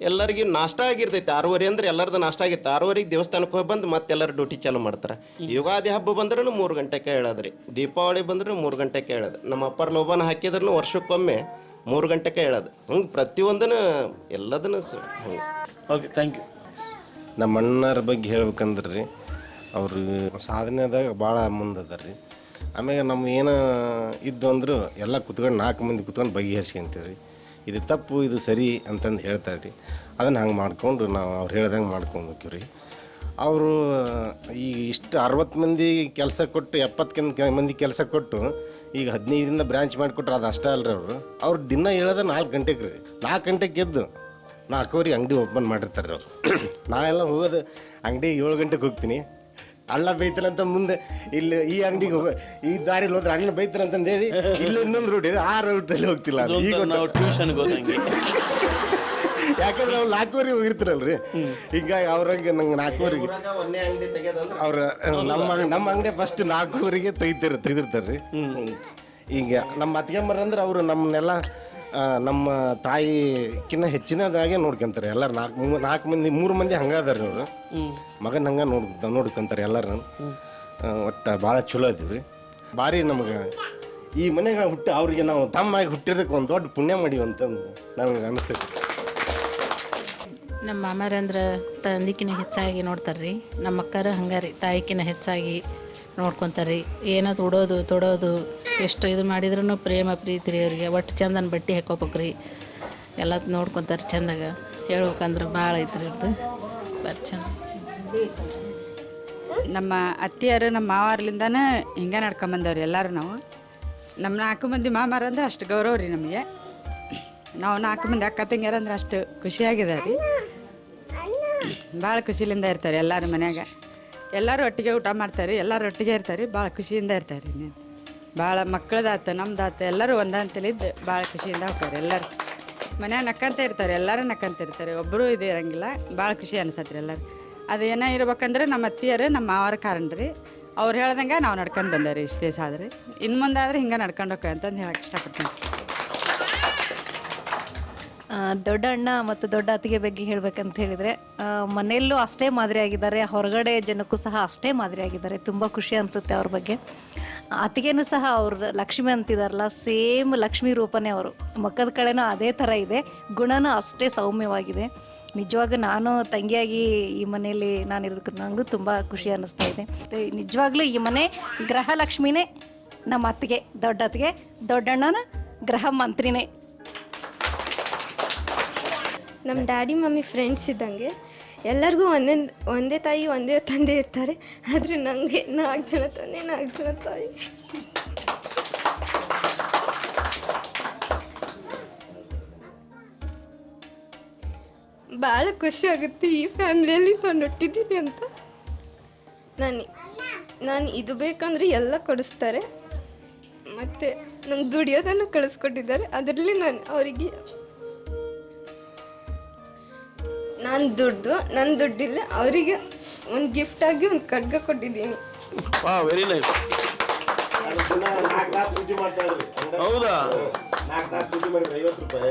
ಎಲ್ಲರಿಗೂ ನಾಷ್ಟ ಆಗಿರ್ತೈತೆ. 6:30 ಅಂದ್ರೆ ಎಲ್ಲರದ್ದು ನಾಷ್ಟ ಆಗಿರ್ತೈತೆ. 6:30 ದೇವಸ್ಥಾನಕ್ಕೆ ಹೋಗಿ ಬಂದು ಮತ್ತೆಲ್ಲರೂ ಡ್ಯೂಟಿ ಚಾಲು ಮಾಡ್ತಾರೆ. ಯುಗಾದಿ ಹಬ್ಬ ಬಂದ್ರೂ 3 ಗಂಟೆಗೆ ಹೇಳೋದ್ರಿ, ದೀಪಾವಳಿ ಬಂದ್ರೂ 3 ಗಂಟೆಗೆ ಹೇಳೋದು. ನಮ್ಮ ಅಪ್ಪರ ಲೋಬನ ಹಾಕಿದ್ರೂ ವರ್ಷಕ್ಕೊಮ್ಮೆ 3 ಗಂಟೆಗೆ ಹೇಳೋದು. ಹಂಗೆ ಪ್ರತಿಯೊಂದನ್ನು ಎಲ್ಲದನ್ನು ಓಕೆ, ಥ್ಯಾಂಕ್ ಯು. ನಮ್ಮ ಅಣ್ಣರ ಬಗ್ಗೆ ಹೇಳ್ಬೇಕಂದ್ರೆ ರೀ, ಅವರು ಸಾಧನೆದಾಗ ಭಾಳ ಮುಂದದ ರೀ. ಆಮೇಲೆ ನಮ್ಮ ಏನೋ ಇದ್ದು ಅಂದರೂ ಎಲ್ಲ ಕುತ್ಕೊಂಡು 4 ಮಂದಿ ಕುತ್ಕೊಂಡು ಬಗೆಹರಿಸ್ಕೊಂತೀವಿ ರೀ. ಇದು ತಪ್ಪು, ಇದು ಸರಿ ಅಂತಂದು ಹೇಳ್ತಾರೆ ರೀ. ಅದನ್ನು ಹಂಗೆ ಮಾಡಿಕೊಂಡು ನಾವು ಅವ್ರು ಹೇಳ್ದಂಗೆ ಮಾಡ್ಕೊಂಡು ರೀ. ಅವರು ಈ ಇಷ್ಟು 60 ಮಂದಿ ಕೆಲಸ ಕೊಟ್ಟು 70 ಮಂದಿ ಕೆಲಸ ಕೊಟ್ಟು ಈಗ 15ರಿಂದ ಬ್ರ್ಯಾಂಚ್ ಮಾಡಿಕೊಟ್ರೆ ಅದು ಅಷ್ಟೇ ಅಲ್ರಿ. ಅವ್ರು ದಿನ ಹೇಳೋದು 4 ಗಂಟೆಗೆ ರೀ. 4 ಗಂಟೆಗೆ ಎದ್ದು 4 ಅಂಗಡಿ ಓಪನ್ ಮಾಡಿರ್ತಾರೆ ಅವ್ರು. ನಾವೆಲ್ಲ ಹೋಗೋದು ಅಂಗಡಿ 7 ಗಂಟೆಗೆ ಹೋಗ್ತೀನಿ. ಅಣ್ಣ ಬೈತಾರಂತ ಮುಂದೆ ಇಲ್ಲಿ ಈ ಅಂಗಡಿಗೆ ಈ ದಾರಿಲಿ ಹೋದ್ರೆ ಅಣ್ಣ ಬೈತಾರಂತಂದು ಹೇಳಿ ಇಲ್ಲಿ ಇನ್ನೊಂದು ರೂಟ್ ಇದೆ, ಆ ರೂಟಲ್ಲಿ ಹೋಗ್ತಿಲ್ಲ. ಈಗ ನಾವು ಟ್ಯೂಷನ್ಗೆ ಹೋದಂಗೆ, ಯಾಕಂದ್ರೆ ಅವ್ರು 4 ಹೋಗಿರ್ತಾರಲ್ರಿ. ಹೀಗಾಗಿ ಅವ್ರಿಗೆ ನಂಗೆ 4 ಒಂದೇ ಅಂಗಡಿ ತೆಗೆದಂದ್ರೆ ಅವ್ರು ನಮ್ಮ ಅಂಗಡಿ ಫಸ್ಟ್ 4 ತೆಗೆದಿರ್ತಾರೆ ರೀ. ಈಗ ನಮ್ಮ ಅತ್ತಿಗೆಮ್ಮರಂದ್ರೆ ಅವರು ನಮ್ಮನ್ನೆಲ್ಲ ನಮ್ಮ ತಾಯಿಕಿನ್ನ ಹೆಚ್ಚಿನದಾಗೆ ನೋಡ್ಕೊಂತಾರೆ ಎಲ್ಲರೂ. 4 ಮಂದಿ 3 ಮಂದಿ ಹಂಗಾದಾರ ರೀ ಅವರು. ಮಗನ ಹಂಗೆ ನೋಡ್ಕೊಂತಾರೆ ಎಲ್ಲರೂ. ಒಟ್ಟು ಭಾಳ ಚಲೋ ಇದೀವಿ ರೀ. ಭಾರಿ ನಮಗೆ ಈ ಮನೆಗೆ ಅವ್ರಿಗೆ ನಾವು ತಮ್ಮಾಗಿ ಹುಟ್ಟಿರೋದಕ್ಕೆ ಒಂದು ದೊಡ್ಡ ಪುಣ್ಯ ಮಾಡೀವಿ ಅಂತಂದು ನಮಗೆ ಅನಿಸ್ತೈತಿ. ನಮ್ಮ ಮಾಮಾರಂದ್ರೆ ತಂದಿಕಿನ ಹೆಚ್ಚಾಗಿ ನೋಡ್ತಾರೆ ರೀ. ನಮ್ಮ ಅಕ್ಕರು ಹಂಗೆ ರೀ, ತಾಯಿಕಿನ ಹೆಚ್ಚಾಗಿ ನೋಡ್ಕೊತಾರೆ ರೀ. ಏನದು ಉಡೋದು ತೊಡೋದು ಎಷ್ಟು ಇದು ಮಾಡಿದ್ರೂ ಪ್ರೇಮ ಪ್ರೀತಿ ರೀ ಅವ್ರಿಗೆ. ಒಟ್ಟು ಚಂದನ ಬಟ್ಟೆ ಹಾಕೋಬೇಕು ರೀ, ಎಲ್ಲ ನೋಡ್ಕೊತಾರೆ ಚಂದಾಗ. ಹೇಳ್ಬೇಕಂದ್ರೆ ಭಾಳ ಐತ್ರಿ ಇರ್ದು ಭಾಳ ಚಂದ. ನಮ್ಮ ಅತ್ತಿಯರು ನಮ್ಮ ಮಾವಾರ್ಲಿಂದಾನ ಹಿಂಗೆ ನಡ್ಕೊಂಬಂದವ್ರಿ ಎಲ್ಲರೂ ನಾವು. ನಮ್ಮ 4 ಮಂದಿ ಮಾಮಾರ ಅಂದ್ರೆ ಅಷ್ಟು ಗೌರವ ರೀ ನಮಗೆ. ನಾವು 4 ಮಂದಿ ಅಕ್ಕ ತಂಗಿಯರು ಅಂದ್ರೆ ಅಷ್ಟು ಖುಷಿಯಾಗಿದೆ ರೀ. ಭಾಳ ಖುಷಿಲಿಂದ ಇರ್ತಾರೆ ಎಲ್ಲರೂ ಮನ್ಯಾಗ. ಎಲ್ಲರೂ ಒಟ್ಟಿಗೆ ಊಟ ಮಾಡ್ತಾರೆ, ಎಲ್ಲರೂ ಒಟ್ಟಿಗೆ ಇರ್ತಾರೆ, ಭಾಳ ಖುಷಿಯಿಂದ ಇರ್ತಾರೆ. ಭಾಳ ಮಕ್ಕಳದಾತ ನಮ್ದಾತ ಎಲ್ಲರೂ ಒಂದಂತಲಿದ್ದು ಭಾಳ ಖುಷಿಯಿಂದ ಹೋಗ್ತಾರೆ. ಎಲ್ಲರೂ ಮನ್ಯಾಗ ನಕ್ಕಂತ ಇರ್ತಾರೆ, ಎಲ್ಲರೂ ನಕ್ಕಂತ ಇರ್ತಾರೆ, ಒಬ್ಬರು ಇದು ಇರಂಗಿಲ್ಲ. ಭಾಳ ಖುಷಿ ಅನಿಸತ್ರಿ ಎಲ್ಲರೂ. ಅದು ಏನೋ ಇರ್ಬೇಕಂದ್ರೆ ನಮ್ಮ ಅತ್ತಿಯರು ನಮ್ಮ ಮಾವರ ಕಾರಣ ರೀ. ಅವ್ರು ಹೇಳ್ದಂಗೆ ನಾವು ನಡ್ಕೊಂಡು ಬಂದೇವ್ರಿ. ಇಷ್ಟು ದಿವಸ ಆದ್ರೆ ಇನ್ನು ಮುಂದೆ ಆದ್ರೆ ಹಿಂಗೆ ನಡ್ಕೊಂಡು ಹೋಗ್ತೀವಿ ಅಂತಂದು ಹೇಳಕ್ಕೆ ಇಷ್ಟಪಡ್ತೀನಿ. ದೊಡ್ಡ ಅಣ್ಣ ಮತ್ತು ದೊಡ್ಡ ಅತ್ತಿಗೆ ಬಗ್ಗೆ ಹೇಳ್ಬೇಕಂತ ಹೇಳಿದರೆ ಮನೆಯಲ್ಲೂ ಅಷ್ಟೇ ಮಾದರಿ ಆಗಿದ್ದಾರೆ, ಹೊರಗಡೆ ಜನಕ್ಕೂ ಸಹ ಅಷ್ಟೇ ಮಾದರಿ ಆಗಿದ್ದಾರೆ. ತುಂಬ ಖುಷಿ ಅನಿಸುತ್ತೆ ಅವ್ರ ಬಗ್ಗೆ. ಅತ್ತಿಗೆನೂ ಸಹ ಅವ್ರು ಲಕ್ಷ್ಮಿ ಅಂತಿದಾರಲ್ಲ, ಸೇಮ್ ಲಕ್ಷ್ಮಿ ರೂಪನೇ ಅವರು. ಮುಖದ ಕಳೆನೂ ಅದೇ ಥರ ಇದೆ, ಗುಣನೂ ಅಷ್ಟೇ ಸೌಮ್ಯವಾಗಿದೆ. ನಿಜವಾಗ ನಾನು ತಂಗಿಯಾಗಿ ಈ ಮನೆಯಲ್ಲಿ ನಾನು ಇರೋದಕ್ಕೆ ನನಗೂ ತುಂಬ ಖುಷಿ ಅನ್ನಿಸ್ತಾ ಇದೆ. ನಿಜವಾಗ್ಲೂ ಈ ಮನೆ ಗೃಹಲಕ್ಷ್ಮಿನೇ ನಮ್ಮ ಅತ್ತಿಗೆ, ದೊಡ್ಡ ಅತ್ತಿಗೆ. ದೊಡ್ಡಣ್ಣನ ಗೃಹ ಮಂತ್ರಿನೇ. ನಮ್ಮ ಡ್ಯಾಡಿ ಮಮ್ಮಿ ಫ್ರೆಂಡ್ಸ್ ಇದ್ದಂಗೆ. ಎಲ್ಲರಿಗೂ ಒಂದೇ ತಾಯಿ ಒಂದೇ ತಂದೆ ಇರ್ತಾರೆ, ಆದರೆ ನನಗೆ 4 ಜನ ತಂದೆ 4 ಜನ ತಾಯಿ. ಭಾಳ ಖುಷಿ ಆಗುತ್ತೆ ಈ ಫ್ಯಾಮ್ಲಿಯಲ್ಲಿ ನಾನು ಹುಟ್ಟಿದ್ದೀನಿ ಅಂತ. ನಾನು ಇದು ಬೇಕಂದ್ರೆ ಎಲ್ಲ ಕೊಡಿಸ್ತಾರೆ, ಮತ್ತು ನಂಗೆ ದುಡಿಯೋದನ್ನು ಕಳಿಸ್ಕೊಟ್ಟಿದ್ದಾರೆ. ಅದರಲ್ಲಿ ನಾನು ಅವರಿಗೆ ನನ್ನ ದುಡ್ಡಿಲ್ಲ, ಅವರಿಗೆ ಒಂದು ಗಿಫ್ಟಾಗಿ ಒಂದು ಖಡ್ಗ ಕೊಟ್ಟಿದ್ದೀನಿ. Very nice. ಹೌದಾ? 4 ತಾಸು ದುಡ್ಡು ಮಾಡಿದ್ರೆ 50 ರೂಪಾಯಿ,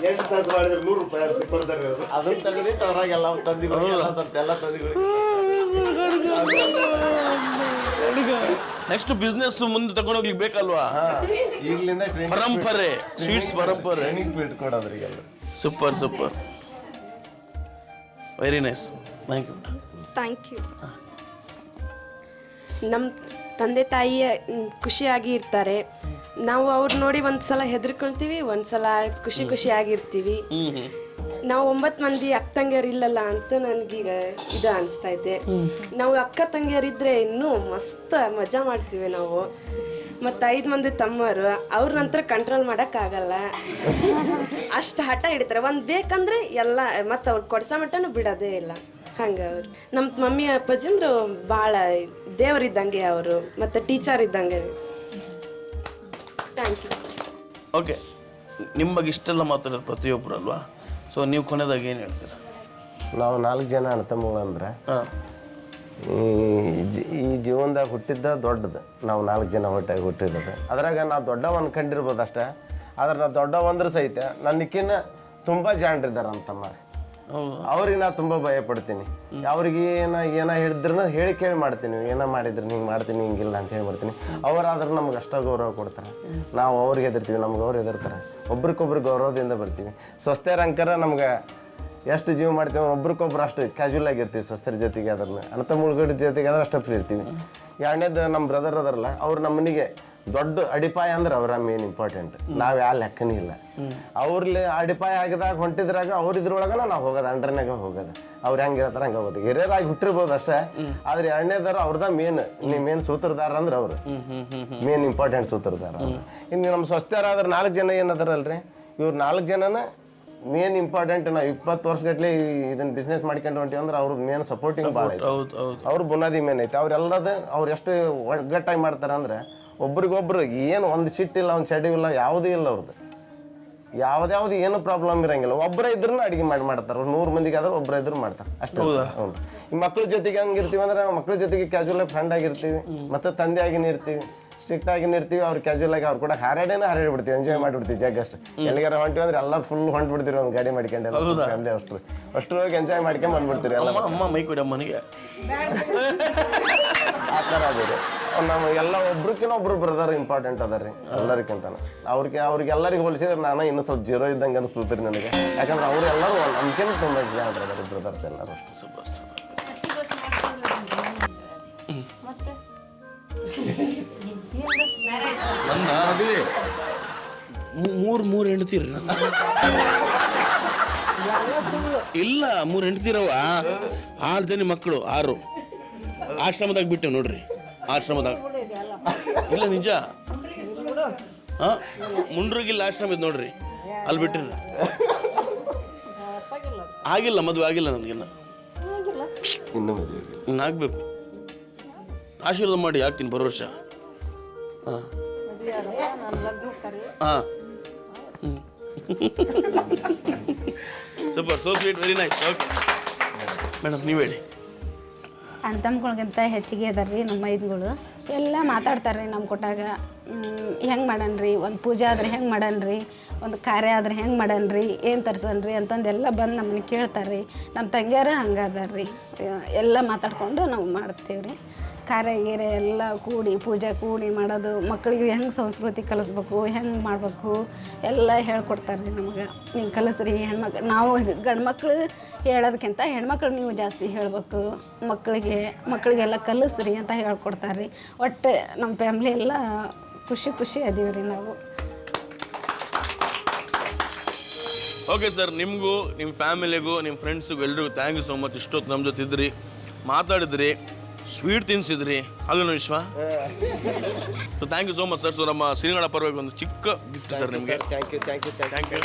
8 ತಾಸು ಮಾಡಿದ್ರೆ 100 ರೂಪಾಯಿ ಅಂತ ಕೊಡ್ತಾರೆ ಅವರು. ಅದನ್ನ ತೆಗೆದಿಟ್ಟು ಅವರಾಗೆಲ್ಲ ಎಲ್ಲ ನೆಕ್ಸ್ಟ್ ಬಿಸ್ನೆಸ್ ಮುಂದೆ ತಗೊಂಡೋಗ್ಲಿಕ್ಕೆ ಬೇಕಲ್ವಾ? ಈಗಲಿಂದ ಪರಂಪರೆ, ಸ್ವೀಟ್ಸ್ ಪರಂಪರೆ ಇಟ್ಕೊಡೋದ್ರಿಗೆ. Super super, very nice, thank you. ನಮ್ಮ ತಂದೆ ತಾಯಿ ಖುಷಿಯಾಗಿ ಇರ್ತಾರೆ. ನಾವು ಅವ್ರು ನೋಡಿ ಒಂದ್ಸಲ ಹೆದರ್ಕೊಳ್ತೀವಿ, ಒಂದ್ಸಲ ಖುಷಿಯಾಗಿರ್ತೀವಿ. ನಾವು 9 ಮಂದಿ ಅಕ್ಕ ತಂಗಿಯರು ಇಲ್ಲಲ್ಲ ಅಂತ ನನಗೀಗ ಇದು ಅನಿಸ್ತಾ ಇದೆ. ನಾವು ಅಕ್ಕ ತಂಗಿಯರಿದ್ರೆ ಇನ್ನೂ ಮಸ್ತ್ ಮಜಾ ಮಾಡ್ತೀವಿ ನಾವು. ಮತ್ತು 5 ಮಂದಿ ತಮ್ಮರು, ಅವ್ರ ನಂತರ ಕಂಟ್ರೋಲ್ ಮಾಡೋಕ್ಕಾಗಲ್ಲ, ಅಷ್ಟು ಹಠ ಹಿಡಿತಾರೆ. ಒಂದು ಬೇಕಂದ್ರೆ ಎಲ್ಲ ಮತ್ತು ಅವ್ರು ಕೊಡ್ಸೋ ಮಟ್ಟನೂ ಬಿಡೋದೇ ಇಲ್ಲ. ಹಂಗೆ ಅವ್ರು ನಮ್ಮ ಮಮ್ಮಿ ಅಪ್ಪಾಜಿ ಅಂದ್ರೆ ಭಾಳ ದೇವರಿದ್ದಂಗೆ ಅವರು, ಮತ್ತು ಟೀಚರ್ ಇದ್ದಂಗೆ. Thank you. ಓಕೆ, ನಿಮ್ಮ ಬಗ್ಗೆ ಇಷ್ಟೆಲ್ಲ ಮಾತಾಡೋದು ಪ್ರತಿಯೊಬ್ಬರು ಅಲ್ವಾ? ಸೊ ನೀವು ಕೊನೆದಾಗ ಏನು ಹೇಳ್ತೀರಾ? ನಾವು 4 ಜನ ಅಣ್ಣ ತಮ್ಮಗಳು ಅಂದ್ರೆ ಈ ಜೀವನದಾಗ ಹುಟ್ಟಿದ್ದ ದೊಡ್ಡದು. ನಾವು 4 ಜನ ಹೊಟ್ಟಾಗಿ ಹುಟ್ಟಿರೋದು. ಅದ್ರಾಗ ನಾವು ದೊಡ್ಡವ ಅನ್ಕೊಂಡಿರ್ಬೋದು ಅಷ್ಟೇ, ಆದ್ರೆ ನಾವು ದೊಡ್ಡವಂದ್ರೆ ಸಹಿತ ನನ್ನಕ್ಕಿನ್ನ ತುಂಬ ಜಾಣರಿದ್ದಾರೆ ಅಂತಮ್ಮ. ಅವ್ರಿಗೆ ನಾ ತುಂಬ ಭಯ ಪಡ್ತೀನಿ. ಅವ್ರಿಗೆ ಏನೋ ಹಿಡಿದ್ರೂ ಹೇಳಿ ಕೇಳಿ ಮಾಡ್ತೀನಿ, ಏನೋ ಮಾಡಿದ್ರು ಹಿಂಗೆ ಮಾಡ್ತೀನಿ, ಹಿಂಗಿಲ್ಲ ಅಂತ ಹೇಳಿ ಮಾಡ್ತೀನಿ. ಅವರಾದ್ರೆ ನಮ್ಗೆ ಅಷ್ಟೇ ಗೌರವ ಕೊಡ್ತಾರೆ, ನಾವು ಅವ್ರಿಗೆ ಹೆದರ್ತೀವಿ, ನಮ್ಗೆ ಅವ್ರು ಹೆದರ್ತಾರೆ. ಒಬ್ರಿಗೊಬ್ರು ಗೌರವದಿಂದ ಬರ್ತೀವಿ. ಸ್ವಸ್ಥರಂಕರ ನಮ್ಗೆ ಎಷ್ಟು ಜೀವ ಮಾಡ್ತೀವಿ, ಒಬ್ರಿಗೊಬ್ರು ಅಷ್ಟು ಕ್ಯಾಶುವಲ್ ಆಗಿರ್ತೀವಿ. ಸ್ವಸ್ಥರ ಜೊತೆಗೆ ಅದನ್ನ ಅಣ್ಣ ತಮ್ಮಗಳ ಜೊತೆಗೆ ಆದ್ರೆ ಅಷ್ಟೇ ಫ್ರೀ ಇರ್ತೀವಿ. ಎರಡನೇದು ನಮ್ಮ ಬ್ರದರ್ ಅದರಲ್ಲ, ಅವ್ರು ನಮ್ಮನಿಗೆ ದೊಡ್ಡ ಅಡಿಪಾಯ ಅಂದ್ರೆ ಅವರ ಮೇನ್ ಇಂಪಾರ್ಟೆಂಟ್. ನಾವು ಯಾವ ಲೆಕ್ಕನೇ ಇಲ್ಲ. ಅವ್ರಲ್ಲಿ ಅಡಿಪಾಯ ಆಗಿದಾಗ ಹೊಂಟಿದ್ರಾಗ ಅವ್ರ ಇದ್ರೊಳಗನ ನಾವು ಹೋಗೋದು, ಅಂಡ್ರನಾಗ ಹೋಗೋದು. ಅವ್ರು ಹೆಂಗೆ ಹೇಳ್ತಾರೆ ಹಂಗೆ ಹೋಗೋದು. ಹಿರಿಯರಾಗಿ ಹುಟ್ಟಿರ್ಬೋದು ಅಷ್ಟೇ, ಆದ್ರೆ ಎರಡನೇದಾರ ಅವ್ರದ ಮೇನ್ ಸೂತ್ರಧಾರ ಅಂದ್ರೆ ಅವ್ರು ಮೇನ್ ಇಂಪಾರ್ಟೆಂಟ್ ಸೂತ್ರಧಾರ. ಇನ್ನು ನಮ್ಮ ಸ್ವಸ್ಥರಾದ್ರೆ 4 ಜನ ಏನದಾರಲ್ರಿ, ಇವ್ರು 4 ಜನನ ಮೇನ್ ಇಂಪಾರ್ಟೆಂಟ್. ನಾವು 20 ವರ್ಷಗಟ್ಲೆ ಇದನ್ನ ಬಿಸ್ನೆಸ್ ಮಾಡ್ಕೊಂಡು ಹೊಂಟಿವಿ ಅಂದ್ರೆ ಅವ್ರ ಮೇನ್ ಸಪೋರ್ಟಿಂಗ್ ಭಾಳ ಐತೆ. ಅವ್ರ ಬುನಾದಿ ಮೇನ್ ಐತೆ. ಅವ್ರೆಲ್ಲದ ಅವ್ರು ಎಷ್ಟು ಒಗ್ಗಟ್ಟಾಗಿ ಮಾಡ್ತಾರೆ ಅಂದ್ರೆ ಒಬ್ರಿಗೊಬ್ರು ಏನು ಒಂದು ಸಿಟ್ಟಿಲ್ಲ, ಒಂದು ಚಡಿ ಇಲ್ಲ, ಯಾವುದೂ ಇಲ್ಲ ಅವ್ರದ್ದು. ಯಾವ್ದು ಏನು ಪ್ರಾಬ್ಲಮ್ ಇರಂಗಿಲ್ಲ. ಒಬ್ಬರೇ ಇದ್ರೂ ಅಡುಗೆ ಮಾಡ್ತಾರೆ. 100 ಮಂದಿಗೆ ಆದ್ರೆ ಒಬ್ಬರೇ ಇದ್ರು ಮಾಡ್ತಾರೆ ಅಷ್ಟೇ. ಹ್ಞೂ. ಈ ಮಕ್ಳ ಜೊತೆಗೆ ಹಂಗಿರ್ತೀವಿ ಅಂದ್ರೆ ಮಕ್ಳ ಜೊತೆಗೆ ಕ್ಯಾಶುವಲ್ ಆಗಿ ಫ್ರೆಂಡ್ ಆಗಿರ್ತೀವಿ, ಮತ್ತು ತಂದೆ ಆಗಿನ ಇರ್ತೀವಿ, ಸ್ಟ್ರಿಕ್ಟ್ ಆಗಿನ ಇರ್ತೀವಿ. ಅವ್ರು ಕ್ಯಾಶುವಲ್ ಆಗಿ ಅವ್ರು ಕೂಡ ಹಾರಾಡಿಬಿಡ್ತೀವಿ, ಎಂಜಾಯ್ ಮಾಡಿಬಿಡ್ತೀವಿ. ಜಗ್ಗಷ್ಟು ಎಲ್ಲಿಗಾರ ಹೊಂಟಿವಿ ಅಂದ್ರೆ ಎಲ್ಲರೂ ಫುಲ್ ಹೊಂಟ್ಬಿಡ್ತೀವಿ, ಒಂದು ಗಾಡಿ ಮಾಡ್ಕೊಂಡು ಫ್ಯಾಮಿಲಿ ಅಷ್ಟರೊಳಗೆ ಎಂಜಾಯ್ ಮಾಡ್ಕೊಂಡು ಬಂದ್ಬಿಡ್ತೀವಿ. ಅಮ್ಮ ಮೈ ಕೊಡಿ ಅಮ್ಮನಿಗೆ ಆ ಥರ ಅದೇ ನಮಗೆಲ್ಲ ಒಬ್ರಕ್ಕಿಂತ ಒಬ್ರು ಬ್ರದರ್ ಇಂಪಾರ್ಟೆಂಟ್ ಅದ ರೀ ಎಲ್ಲರಿಗಿಂತ. ಅವ್ರಿಗೆಲ್ಲರಿಗೆ ಹೋಲಿಸಿದ್ರೆ ನಾನು ಇನ್ನೂ ಸ್ವಲ್ಪ ಜೀರೋ ಇದ್ದಂಗೆ ಅನಿಸ್ಬಿಡ್ತೀರಿ ನನಗೆ. ಯಾಕಂದ್ರೆ ಅವ್ರು ಎಲ್ಲರೂ ನಮ್ಗಿಂತ ತುಂಬ ಜನ ಬ್ರದರ್ಸ್ ಎಲ್ಲರೂ. ಮೂರು ಹೆಂಡ್ತೀರಿ ಇಲ್ಲ, 3 ಹೆಂಡ್ತಿರವ, 6 ಜನ ಮಕ್ಕಳು, 6 ಆಶ್ರಮದಾಗ ಬಿಟ್ಟೆವು ನೋಡ್ರಿ. ಆಶ್ರಮದಾಗ ಇಲ್ಲ, ನಿಜ. ಮುಂಡ್ರಿಗಿಲ್ಲ ಆಶ್ರಮ ಇದು ನೋಡ್ರಿ. ಅಲ್ಲಿ ಬಿಟ್ಟಿರಿ. ಆಗಿಲ್ಲ, ಮದುವೆ ಆಗಿಲ್ಲ ನನಗಿನ್ನ. ಇನ್ನೂ ಮದುವೆ ಇನ್ನು ಆಗಬೇಕು. ಆಶೀರ್ವಾದ ಮಾಡಿ ಆಗ್ತೀನಿ ಬರೋ ವರ್ಷ. ಹಾಂ ಹಾಂ super, so sweet, very nice. Okay madam, ನೀವು ಹೇಳಿ. ಅಣ್ಣ ತಮ್ಮಗಳಿಗಿಂತ ಹೆಚ್ಚಿಗೆ ಅದಾರ ನಮ್ಮ ಮೈದ್ಗಳು ಎಲ್ಲ ಮಾತಾಡ್ತಾರೆ ನಮ್ಮ ಕೊಟ್ಟಾಗ. ಹೆಂಗೆ ಮಾಡನ್ರಿ, ಒಂದು ಪೂಜೆ ಆದ್ರೆ ಹೆಂಗೆ ಮಾಡನ್ರಿ, ಒಂದು ಕಾರ್ಯ ಆದ್ರೆ ಹೆಂಗೆ ಮಾಡನ್ರಿ, ಏನು ತರ್ಸನ್ರಿ ಅಂತಂದೆಲ್ಲ ಬಂದು ನಮ್ಮನ್ನ ಕೇಳ್ತಾರೆ ರೀ. ನಮ್ಮ ತಂಗಿಯರು ಹಂಗೆ ಅದಾರ ರೀ, ಎಲ್ಲ ಮಾತಾಡ್ಕೊಂಡು ನಾವು ಮಾಡ್ತೀವಿ ರೀ. ಕಾರ್ಯ ಗೀರೆ ಎಲ್ಲ ಕೂಡಿ ಪೂಜೆ ಕೂಡಿ ಮಾಡೋದು, ಮಕ್ಕಳಿಗೆ ಹೆಂಗೆ ಸಂಸ್ಕೃತಿ ಕಲಿಸ್ಬೇಕು, ಹೆಂಗೆ ಮಾಡಬೇಕು ಎಲ್ಲ ಹೇಳ್ಕೊಡ್ತಾರೆ ರೀ ನಮಗೆ. ನೀವು ಕಲಿಸ್ರಿ ಹೆಣ್ಮಕ್ಳು, ನಾವು ಗಂಡು ಮಕ್ಕಳು ಹೇಳೋದಕ್ಕಿಂತ ಹೆಣ್ಮಕ್ಳು ನೀವು ಜಾಸ್ತಿ ಹೇಳಬೇಕು, ಮಕ್ಕಳಿಗೆಲ್ಲ ಕಲಿಸ್ರಿ ಅಂತ ಹೇಳ್ಕೊಡ್ತಾರೆ ರೀ. ಒಟ್ಟು ನಮ್ಮ ಫ್ಯಾಮ್ಲಿ ಎಲ್ಲ ಖುಷಿ ಅದೀವಿ ರೀ ನಾವು. ಓಕೆ ಸರ್, ನಿಮಗೂ ನಿಮ್ಮ ಫ್ಯಾಮಿಲಿಗೂ ನಿಮ್ಮ ಫ್ರೆಂಡ್ಸಿಗೂ ಎಲ್ರಿಗೂ ಥ್ಯಾಂಕ್ ಯು ಸೋ ಮಚ್. ಇಷ್ಟೊತ್ತು ನಮ್ಮ ಜೊತೆ ಇದ್ರಿ, ಮಾತಾಡಿದ್ರಿ, ಸ್ವೀಟ್ ತಿನ್ನಿಸಿದ್ರಿ, ಅಲ್ಲೇನು Vishwa? So thank you so much sir. So ನಮ್ಮ ಶ್ರೀಗಣ ಪರವಾಗಿ ಒಂದು ಚಿಕ್ಕ ಗಿಫ್ಟ್ ಸರ್ ನಿಮಗೆ. Thank you.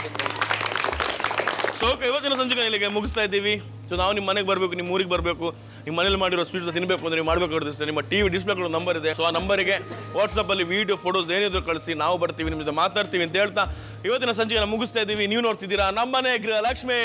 ಸೊ ಓಕೆ, ಇವತ್ತಿನ ಸಂಚಿಕೆ ಇಲ್ಲಿಗೆ ಮುಗಿಸ್ತಾ ಇದ್ದೀವಿ. ಸೊ ನಾವು ನಿಮ್ಮ ಮನೆಗೆ ಬರಬೇಕು, ನಿಮ್ಮ ಊರಿಗೆ ಬರಬೇಕು, ನಿಮ್ಮ ಮನೇಲಿ ಮಾಡಿರೋ ಸ್ವೀಟ್ಸ್ ತಿನ್ನಬೇಕು ಅಂದರೆ ನೀವು ಮಾಡಬೇಕಾಗುತ್ತೆ. ನಿಮ್ಮ ಟಿವಿ ಡಿಸ್ಪ್ಲೇ ಕೊಡೋ ನಂಬರ್ ಇದೆ. ಸೊ ಆ ನಂಬರಿಗೆ ವಾಟ್ಸಪ್ಪಲ್ಲಿ ವೀಡಿಯೋ ಫೋಟೋಸ್ ಏನಿದ್ರು ಕಳಿಸಿ, ನಾವು ಬರ್ತೀವಿ, ನಿಮ್ಮ ಜೊತೆ ಮಾತಾಡ್ತೀವಿ ಅಂತ ಹೇಳ್ತಾ ಇವತ್ತಿನ ಸಂಚಿಕೆ ಮುಗಿಸ್ತಾ ಇದ್ದೀವಿ. ನೀವು ನೋಡ್ತಿದ್ದೀರಾ ನಮ್ಮನೆ ಗೃಹಲಕ್ಷ್ಮಿ.